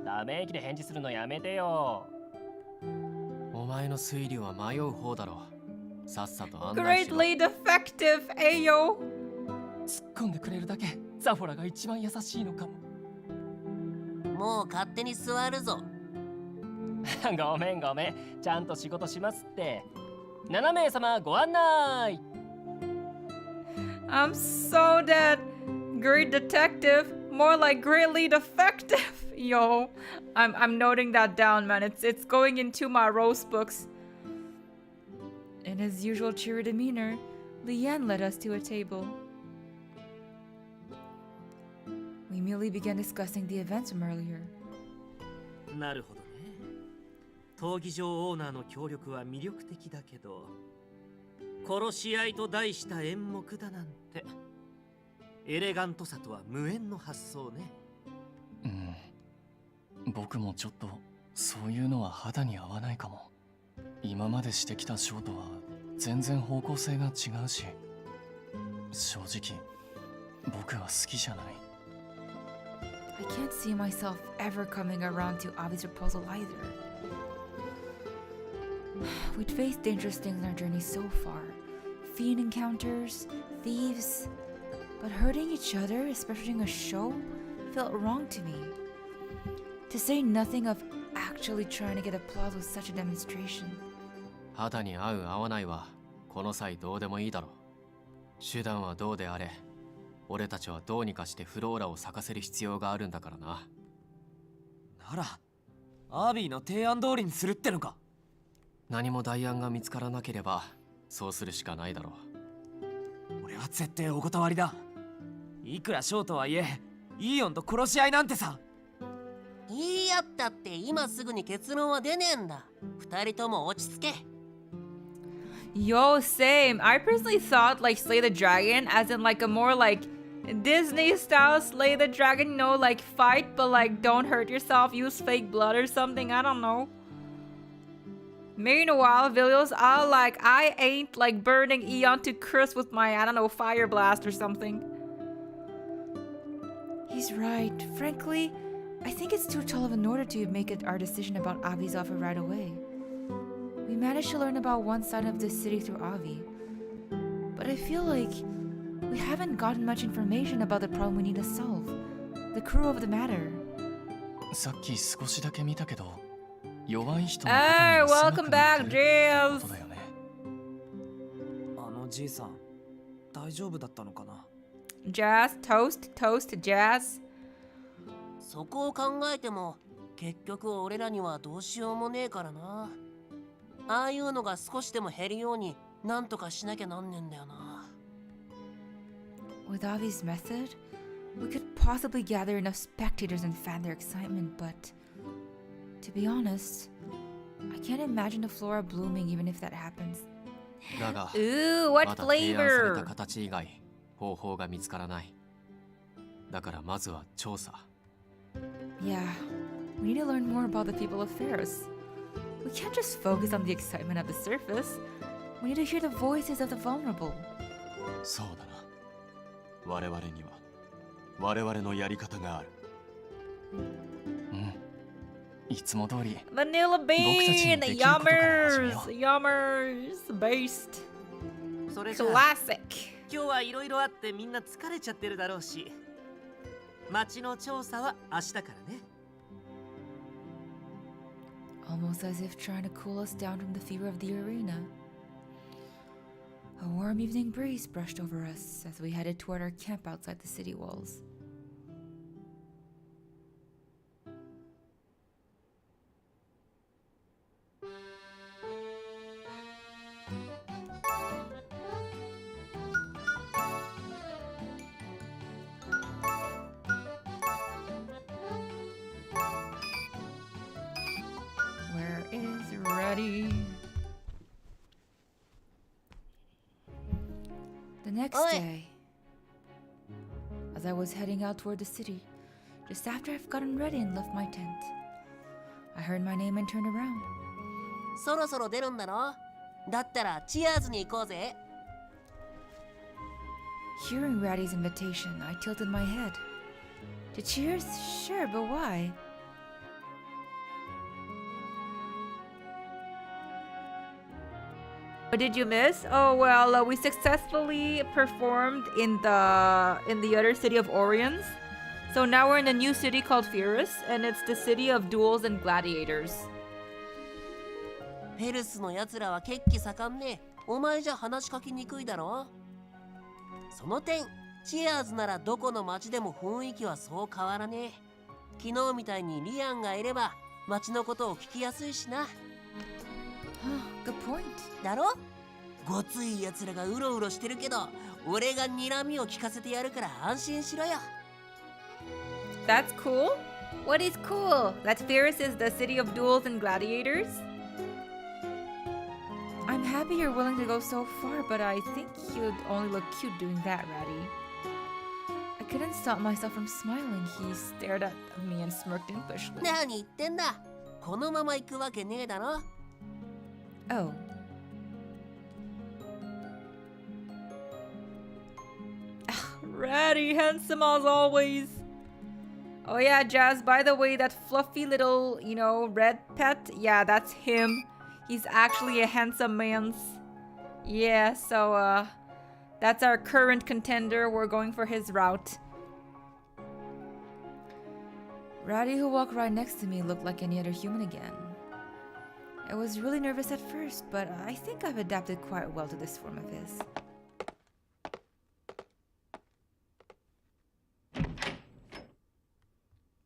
ため息で返事するのやめてよ。お前の推理は迷う方だろ。さっさと案内しろ。 Greatly defective, Ayo! 突っ込んでくれるだけザフォラが一番優しいのかも。もう勝手に座るぞ。ごめんごめん、ちゃんと仕事しますって。7名様ご案内。 I'm so dead. Great detective. More like greatly defective. Yo, I'm noting that down, man. It's going into my roast books. In his usual cheery demeanor, Leanne led us to a table. We immediately began discussing the events from earlier. なるほどね。闘技場オーナーの協力は魅力的だけど、殺し合いと題した演目だなんて、エレガントさとは無縁の発想ね。僕もちょっとそういうのは肌に合わないかも。今までしてきたショーとは全然方向性が違うし、正直僕は好きじゃない。I can't see myself ever coming around to Avi's proposal either. We'd faced dangerous things in our journey so far. Fiend encounters, thieves. But hurting each other, especially during a show, felt wrong to me. To say nothing of actually trying to get applause with such a demonstration. 肌に合う合わないはこの際どうでもいいだろう。手段はどうであれ、俺たちはどうにかしてフローラを咲かせる必要があるんだからな。ならアービーの提案通りにするってのか。何も代案が見つからなければそうするしかないだろう。俺は絶対お断りだ。いくらショーとはいえイーオンと殺し合いなんてさ。言い合ったって今すぐに結論は出ねえんだ。二人とも落ち着け。Yo, same. I personally thought like Slay the Dragon as in like a more like Disney style Slay the Dragon, you know, like fight but like don't hurt yourself, use fake blood or something, I don't know. Meanwhile, Vilios are like, I ain't like burning Eon to crisp with my, I don't know, fire blast or something. He's right. Frankly, I think it's too tall of an order to make it our decision about Avi's offer right away. We managed to learn about one side of the city through Avi, but I feel like we haven't gotten much information about the problem we need to solve, the crew of the matter. さっき少しだけ見たけど、弱い人の Hey, ことに welcome back, って Jails! ことだよね。あのじいさん大丈夫だったのかな。 Jazz, toast, Jazz. そこを考えても結局俺らにはどうしようもねえからな。ああいうのが少しでも減るようになんとかしなきゃなんねんだよな。 With Avi's method, we could possibly gather enough spectators and fan their excitement, but to be honest, I can't imagine the flora blooming even if that happens. だが Ooh, ま what だ提案された flavor? 形以外方法が見つからない。だからまずは調査。 Yeah, we need to learn more about the people of Ferris. We can't just focus on the excitement of the surface. We need to hear the voices of the vulnerable. そうだな。我々には我々のやり方がある。いつも通り Vanilla bean, yummers, based. それじゃあ Classic. 今日はいろいろあってみんな疲れちゃってるだろうし、街の調査は明日からね。 Almost as if trying to cool us down from the fever of the arena. A warm evening breeze brushed over us as we headed toward our camp outside the city walls. next Oi. day, as I was heading out toward the city, just after I've gotten ready and left my tent, I heard my name and turned around. そろそろ出るんだろ。だったらチアーズに行こうぜ。 Hearing Radie's invitation, I tilted my head. To cheers? Sure, but why? What did you miss? Oh well, we successfully performed in the other city of Orions. So now we're in a new city called Pyrrhus, and it's the city of duels and gladiators. ペルスのやつらは血気盛んね。お前じゃ話しかけにくいだろ。その点、チアーズならどこの町でも雰囲気はそう変わらねえ。昨日みたいにリアンがいれば町のことを聞きやすいしな。Good point. だろ？ごついやつらがうろうろしてるけど、俺が睨みを聞かせてやるから安心しろよ。That's cool. What is cool? That Pyrrhus is the city of duels and gladiators? I'm happy you're willing to go so far, but I think you'd only look cute doing that, Radie. I couldn't stop myself from smiling. He stared at me and smirked impishly. 何言ってんだ。このまま行くわけねえだろ。Oh. Radie, handsome as always. Oh yeah, Jazz, by the way, that fluffy little, red pet, yeah, that's him. He's actually a handsome man. Yeah, so, that's our current contender. We're going for his route. Radie, who walked right next to me, looked like any other human again. I was really nervous at first, but I think I've adapted quite well to this form of his.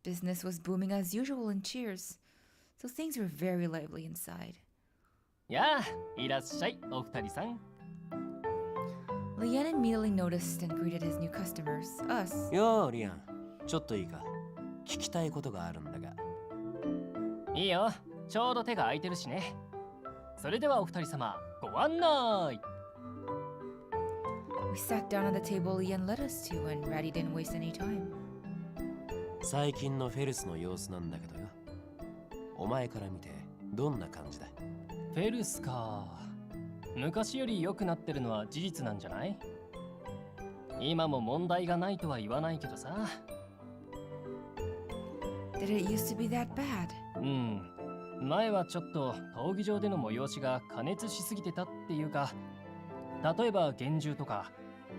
Business was booming as usual in Cheers, so things were very lively inside. やあ、いらっしゃい、お二人さん。Leanne immediately noticed and greeted his new customers, us. よー、リアン。ちょっといいか。聞きたいことがあるんだが。いいよ、ちょうど手が空いてるしね。それではお二人様、ご案内。We sat down on the table Leanne led us to, and Radie didn't waste any time. 最近のフェルスの様子なんだけどよ。お前から見てどんな感じだ？フェルスか。昔より良くなってるのは事実なんじゃない？今も問題がないとは言わないけどさ。Did it used to be that bad? うん。前はちょっと闘技場での催しが過熱しすぎてたっていうか、例えば幻獣とか、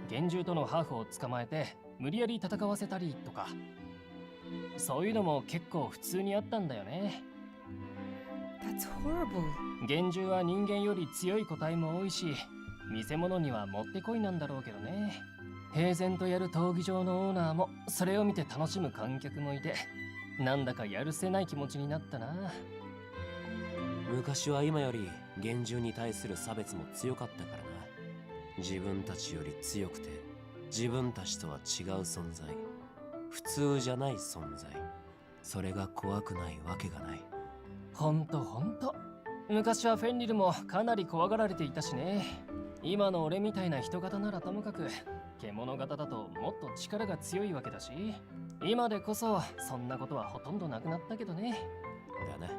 幻獣とのハーフを捕まえて無理やり戦わせたりとか、そういうのも結構普通にあったんだよね。That's horrible. 幻獣は人間より強い個体も多いし、見せ物にはもってこいなんだろうけどね。平然とやる闘技場のオーナーもそれを見て楽しむ観客もいて、なんだかやるせない気持ちになったな。昔は今より幻獣に対する差別も強かったからな。自分たちより強くて自分たちとは違う存在、普通じゃない存在、それが怖くないわけがない。ほんと。昔はフェンリルもかなり怖がられていたしね。今の俺みたいな人型ならともかく、獣型だともっと力が強いわけだし、今でこそそんなことはほとんどなくなったけどね。だな。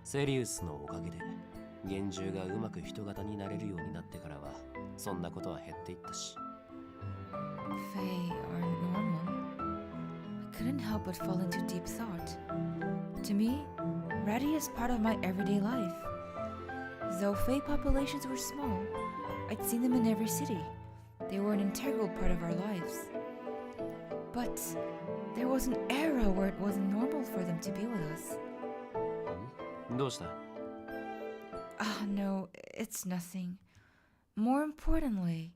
セリウスのおかげで幻獣がうまく人型になれるようになってからはそんなことは減っていったし。 Fae are normal. I couldn't help but fall into deep thought. To me, Radie is part of my everyday life. Though Fae populations were small, I'd seen them in every city. They were an integral part of our lives. But there was an era where it wasn't normal for them to be with us. どうした？ Ah, no, it's nothing. More importantly,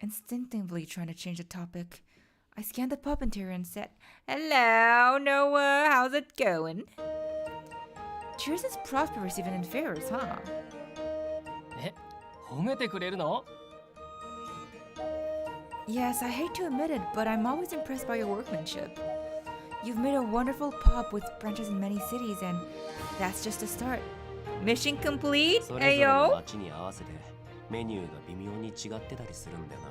instinctively trying to change the topic, I scanned the pup interior and said, "Hello, Noah, how's it going?" Cheers is prosperous even in Pyrrhus, huh? え、褒めてくれるの？ Yes, I hate to admit it, but I'm always impressed by your workmanship. You've made a wonderful pup with branches in many cities, and that's just a start. Mission complete, それぞれの Ayo! 町に合わせてメニューが微妙に違ってたりするんだよな。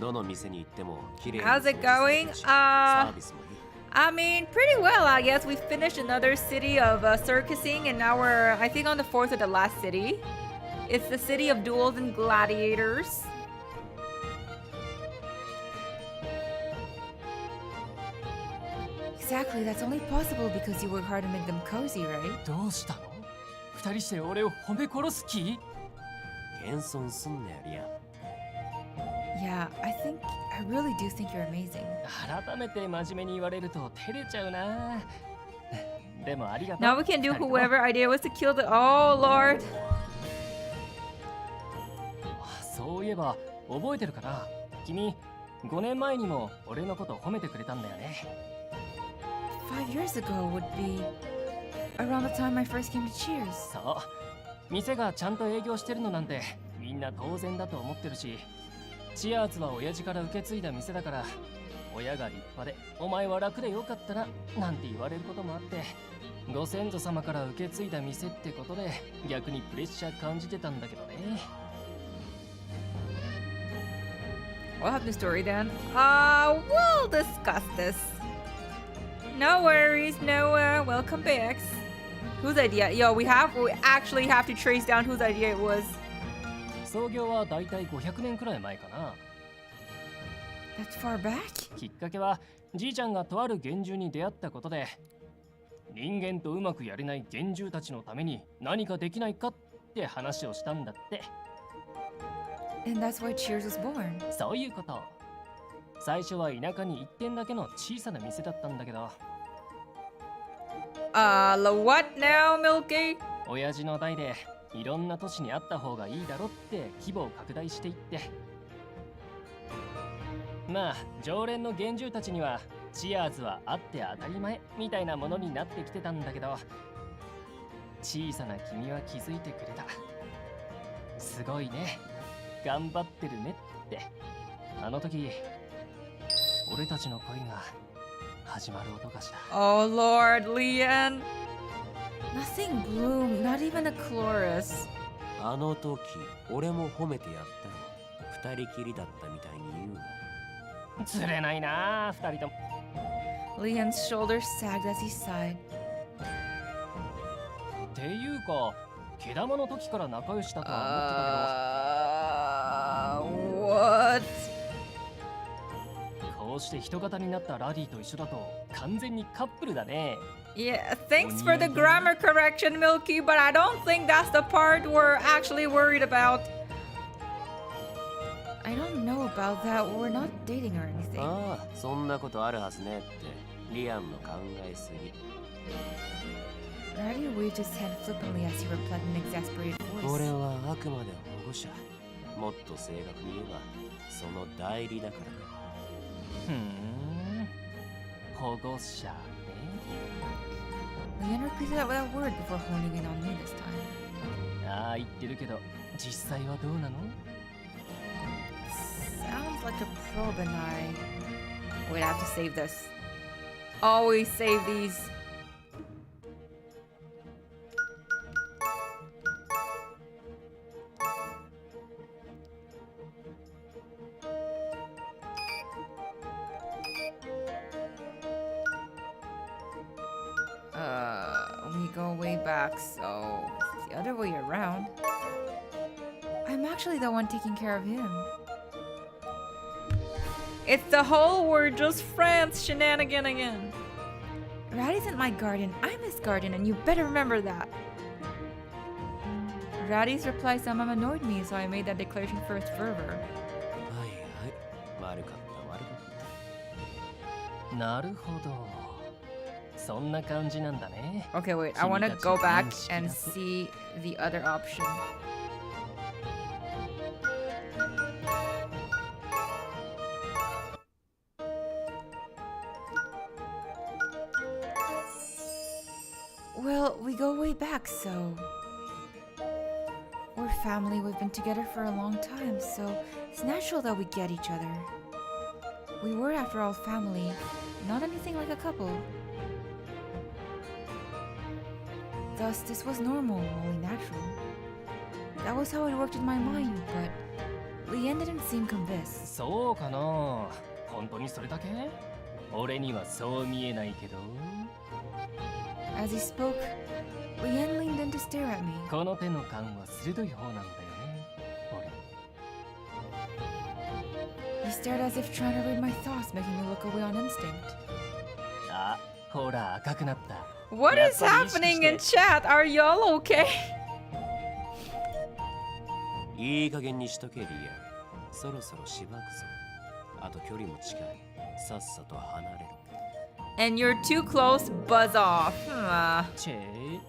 どの店に行っても綺麗に How's it 掃除され going? てるしサービスもいい。 I mean, pretty well, I guess. We finished another city of circusing, and now we're, I think, on the fourth or the last city. It's the city of duels and gladiators. Exactly, that's only possible because you work hard to make them cozy, right? どうしたの？二人して俺を褒め殺す気？謙遜すんなよリアン。 Yeah, I really do think you're amazing. 改めて真面目に言われると照れちゃうな。でもありがとう。 Now we can do whoever idea was to kill the... Oh, Lord. そういえば覚えてるかな？君5年前にも俺のこと褒めてくれたんだよね。 5 years ago would be around the time I first came to Cheers. そう。店がちゃんと営業してるのなんてみんな当然だと思ってるし、チアーズは親父から受け継いだ店だから、親が立派でお前は楽でよかったななんて言われることもあって、ご先祖様から受け継いだ店ってことで逆にプレッシャー感じてたんだけどね。 We'll have the story then. We'll discuss this. No worries, Noah. Welcome back. Whose idea? Yo, we actually have to trace down whose idea it was. 創業はだいたい500年くらい前かな。 That's far back? きっかけはじいちゃんがとある幻獣に出会ったことで、人間とうまくやれない幻獣たちのために何かできないかって話をしたんだって。 And that's why Cheers was born. そういうこと。最初は田舎に1店だけの小さな店だったんだけど、 What now, Milky? 親父の代でいろんな都市にあった方がいいだろって規模を拡大していって、まあ常連の幻獣たちにはチアーズはあって当たり前みたいなものになってきてたんだけど、小さな君は気づいてくれた。すごいね、頑張ってるねって。あの時俺たちの恋が始まる音がした。 Oh, Lord, Leon. Nothing bloomed, not even a chloris. あの時俺も褒めてやったよ。二人きりだったみたいに言うな。釣れないなあ、二人とも。 Leon's shoulders sagged as he sighed. っていうか、毛玉の時から仲良しだとは思ってたけど、 What? こうして人型になったラディと一緒だと完全にカップルだね。 Yeah, thanks for the grammar correction, Milky, but I don't think that's the part we're actually worried about. I don't know about that. We're not dating or anything. ああ、そんなことあるはずねってリアンの考えすぎ。 Radie waved his hand flippantly as he replied in an exasperated voice. 俺はあくまで保護者。もっと正確に言えばその代理だからね。ふん、保護者ね。 Leon repeated that word before honing in on me this time. ああ言ってるけど、実際はどうなの？ Sounds like a probe and I... Wait, I have to save this. Always save these. We go way back, so it's the other way around. I'm actually the one taking care of him. It's the whole we're just friends shenanigan again. Radie isn't my guardian, I'm his guardian, and you better remember that. Radie's reply somehow annoyed me, so I made that declaration first fervor. はいはい、悪かった悪かった。なるほど。そんな感じなんだね。 Okay, wait, I want to go back and see the other option. Well, we go way back, so... We're family, we've been together for a long time, so it's natural that we get each other. We were, after all, family, not anything like a couple. Thus, this was normal, only natural. That was how it worked in my mind, but Leanne didn't seem convinced. そうかな。本当にそれだけ？俺にはそう見えないけど。As he spoke, Leanne leaned in to stare at me. この手の感は鋭い方なんだよね。俺。He stared as if trying to read my thoughts, making me look away on instinct. あ、ほら赤くなった。What is happening in chat? Are y'all okay? いい加減にしとけリア。そろそろしばくぞ。あと距離も近い。さっさと離れろ。And you're too close, buzz off. チェー。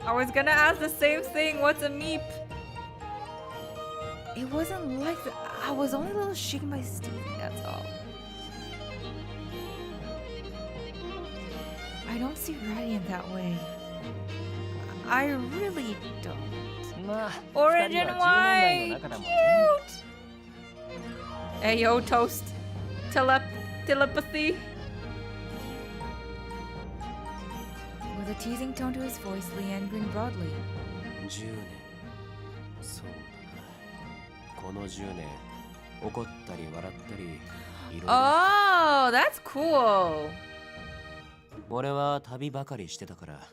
I was gonna ask the same thing. What's a meep? It wasn't like that. I was only a little shaken by Stevie, that's all. I don't see Radie in that way. I really don't. まあ、 Orange 二人 and は10年代 white! の中だもんね。 Cute! Hey yo, toast. Telepathy. With a teasing tone to his voice, Leanne grinned broadly. 10年。そうだな。この10年、怒ったり笑ったり、いろいろ。Oh, that's cool. 俺は旅ばかりしてたから、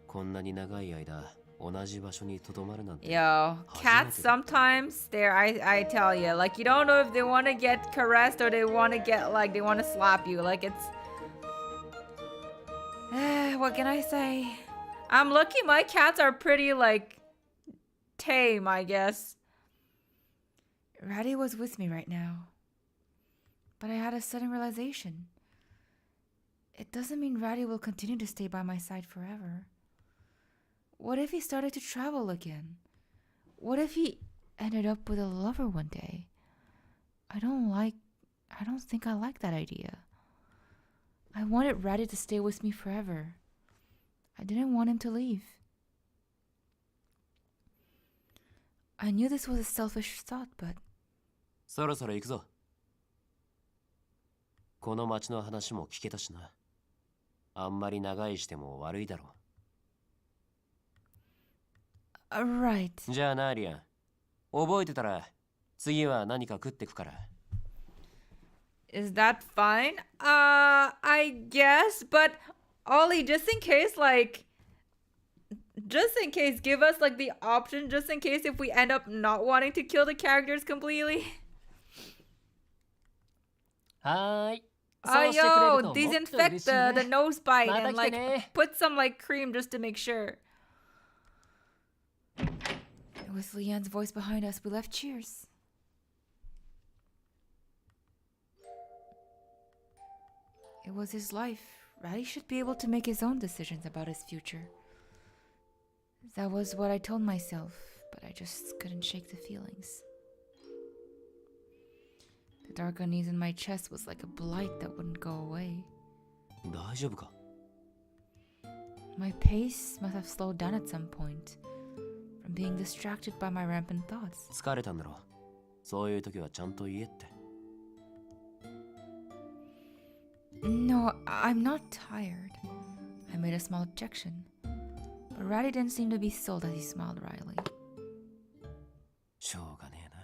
こんなに長い間、同じ場所にとどまるなんて。 Yo, cats sometimes I tell you, like you don't know if they want to get caressed or they want to get like they want to slap you. Like it's what can I say? I'm lucky my cats are pretty like tame, I guess. Radie was with me right now. But I had a sudden realization. It doesn't mean Radie will continue to stay by my side forever. What if he started to travel again? What if he ended up with a lover one day? I don't think I like that idea. I wanted Radie to stay with me forever. I didn't want him to leave. I knew this was a selfish thought, but そろそろ行くぞ。この町の話も聞けたしな。あんまり長いしても悪いだろう。right. じゃあな、リアン。覚えてたら、次は何か食ってくから。Is that fine? I guess, but Ollie, just in case, give us like the option, just in case if we end up not wanting to kill the characters completely. はーい。 Yo, disinfect the nose bite and like put some like cream just to make sure. With Leanne's voice behind us, we left cheers. It was his life. Radie should be able to make his own decisions about his future. That was what I told myself, but I just couldn't shake the feelings. The dark unease in my chest was like a blight that wouldn't go away. 大丈夫か? My pace must have slowed down at some point, from being distracted by my rampant thoughts. 疲れたんだろう。そういう時はちゃんと言えって。No, I'm not tired. I made a small objection, but Radie didn't seem to be sold as he smiled wryly. しょうがねえな。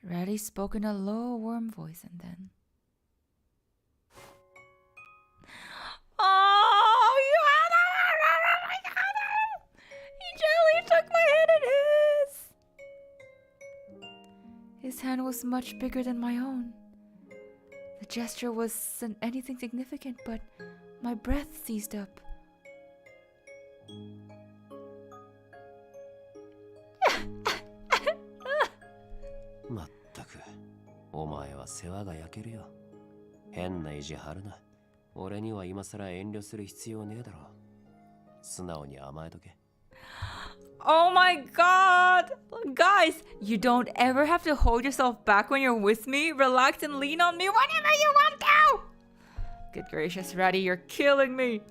Radie spoke in a low, warm voice and then... Oh, you had it! He gently took my hand in his! His hand was much bigger than my own. The gesture wasn't anything significant, but my breath seized up. まったく、お前は世話が焼けるよ。変な意地張るな。俺には今さら遠慮する必要ねえだろ。素直に甘えとけ。 Oh my god! Guys, you don't ever have to hold yourself back when you're with me. Relax and lean on me whenever you want to! Good gracious, Radie, you're killing me!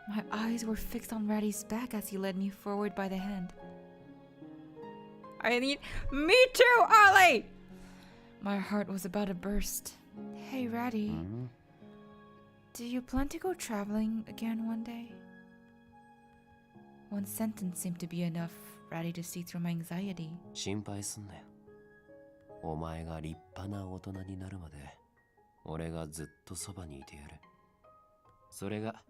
My eyes were fixed on Radie's back as he led me forward by the hand. I need... Me too, Ollie! My heart was about to burst. Hey, Radie. Do you plan to go traveling again one day? One sentence seemed to be enough, Radie, to see through my anxiety. 心配すんなよ。お前が立派な大人になるまで、俺がずっとそばにいてやる。それが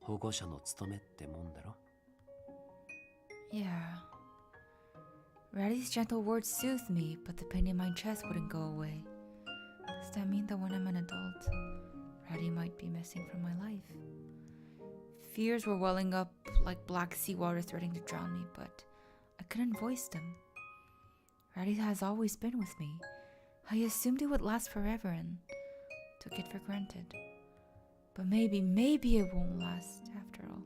保護者の務めってもんだろ。Yeah. Radie's gentle words soothed me, but the pain in my chest wouldn't go away. Does that mean that when I'm an adult, Radie might be missing from my life? Fears were welling up like black seawater threatening to drown me, but I couldn't voice them. Radie has always been with me. I assumed it would last forever and took it for granted. But maybe it won't last after all.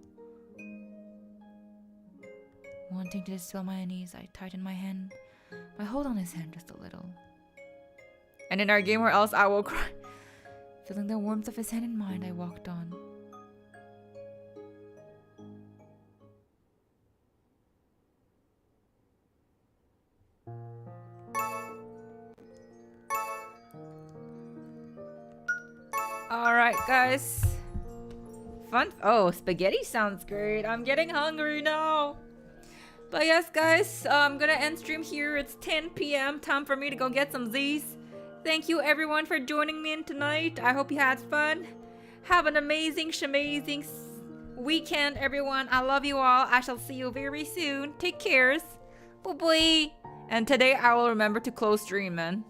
Wanting to dispel my unease, I tightened my hold on his hand just a little. And in our game, or else I will cry. Feeling the warmth of his hand in mine, I walked on. Alright, guys. Fun. Oh, spaghetti sounds great. I'm getting hungry now. But yes, guys, I'm gonna end stream here. It's 10 p.m. Time for me to go get some Z's. Thank you, everyone, for joining me in tonight. I hope you had fun. Have an amazing weekend, everyone. I love you all. I shall see you very soon. Take cares. Bye-bye. And today I will remember to close stream, man.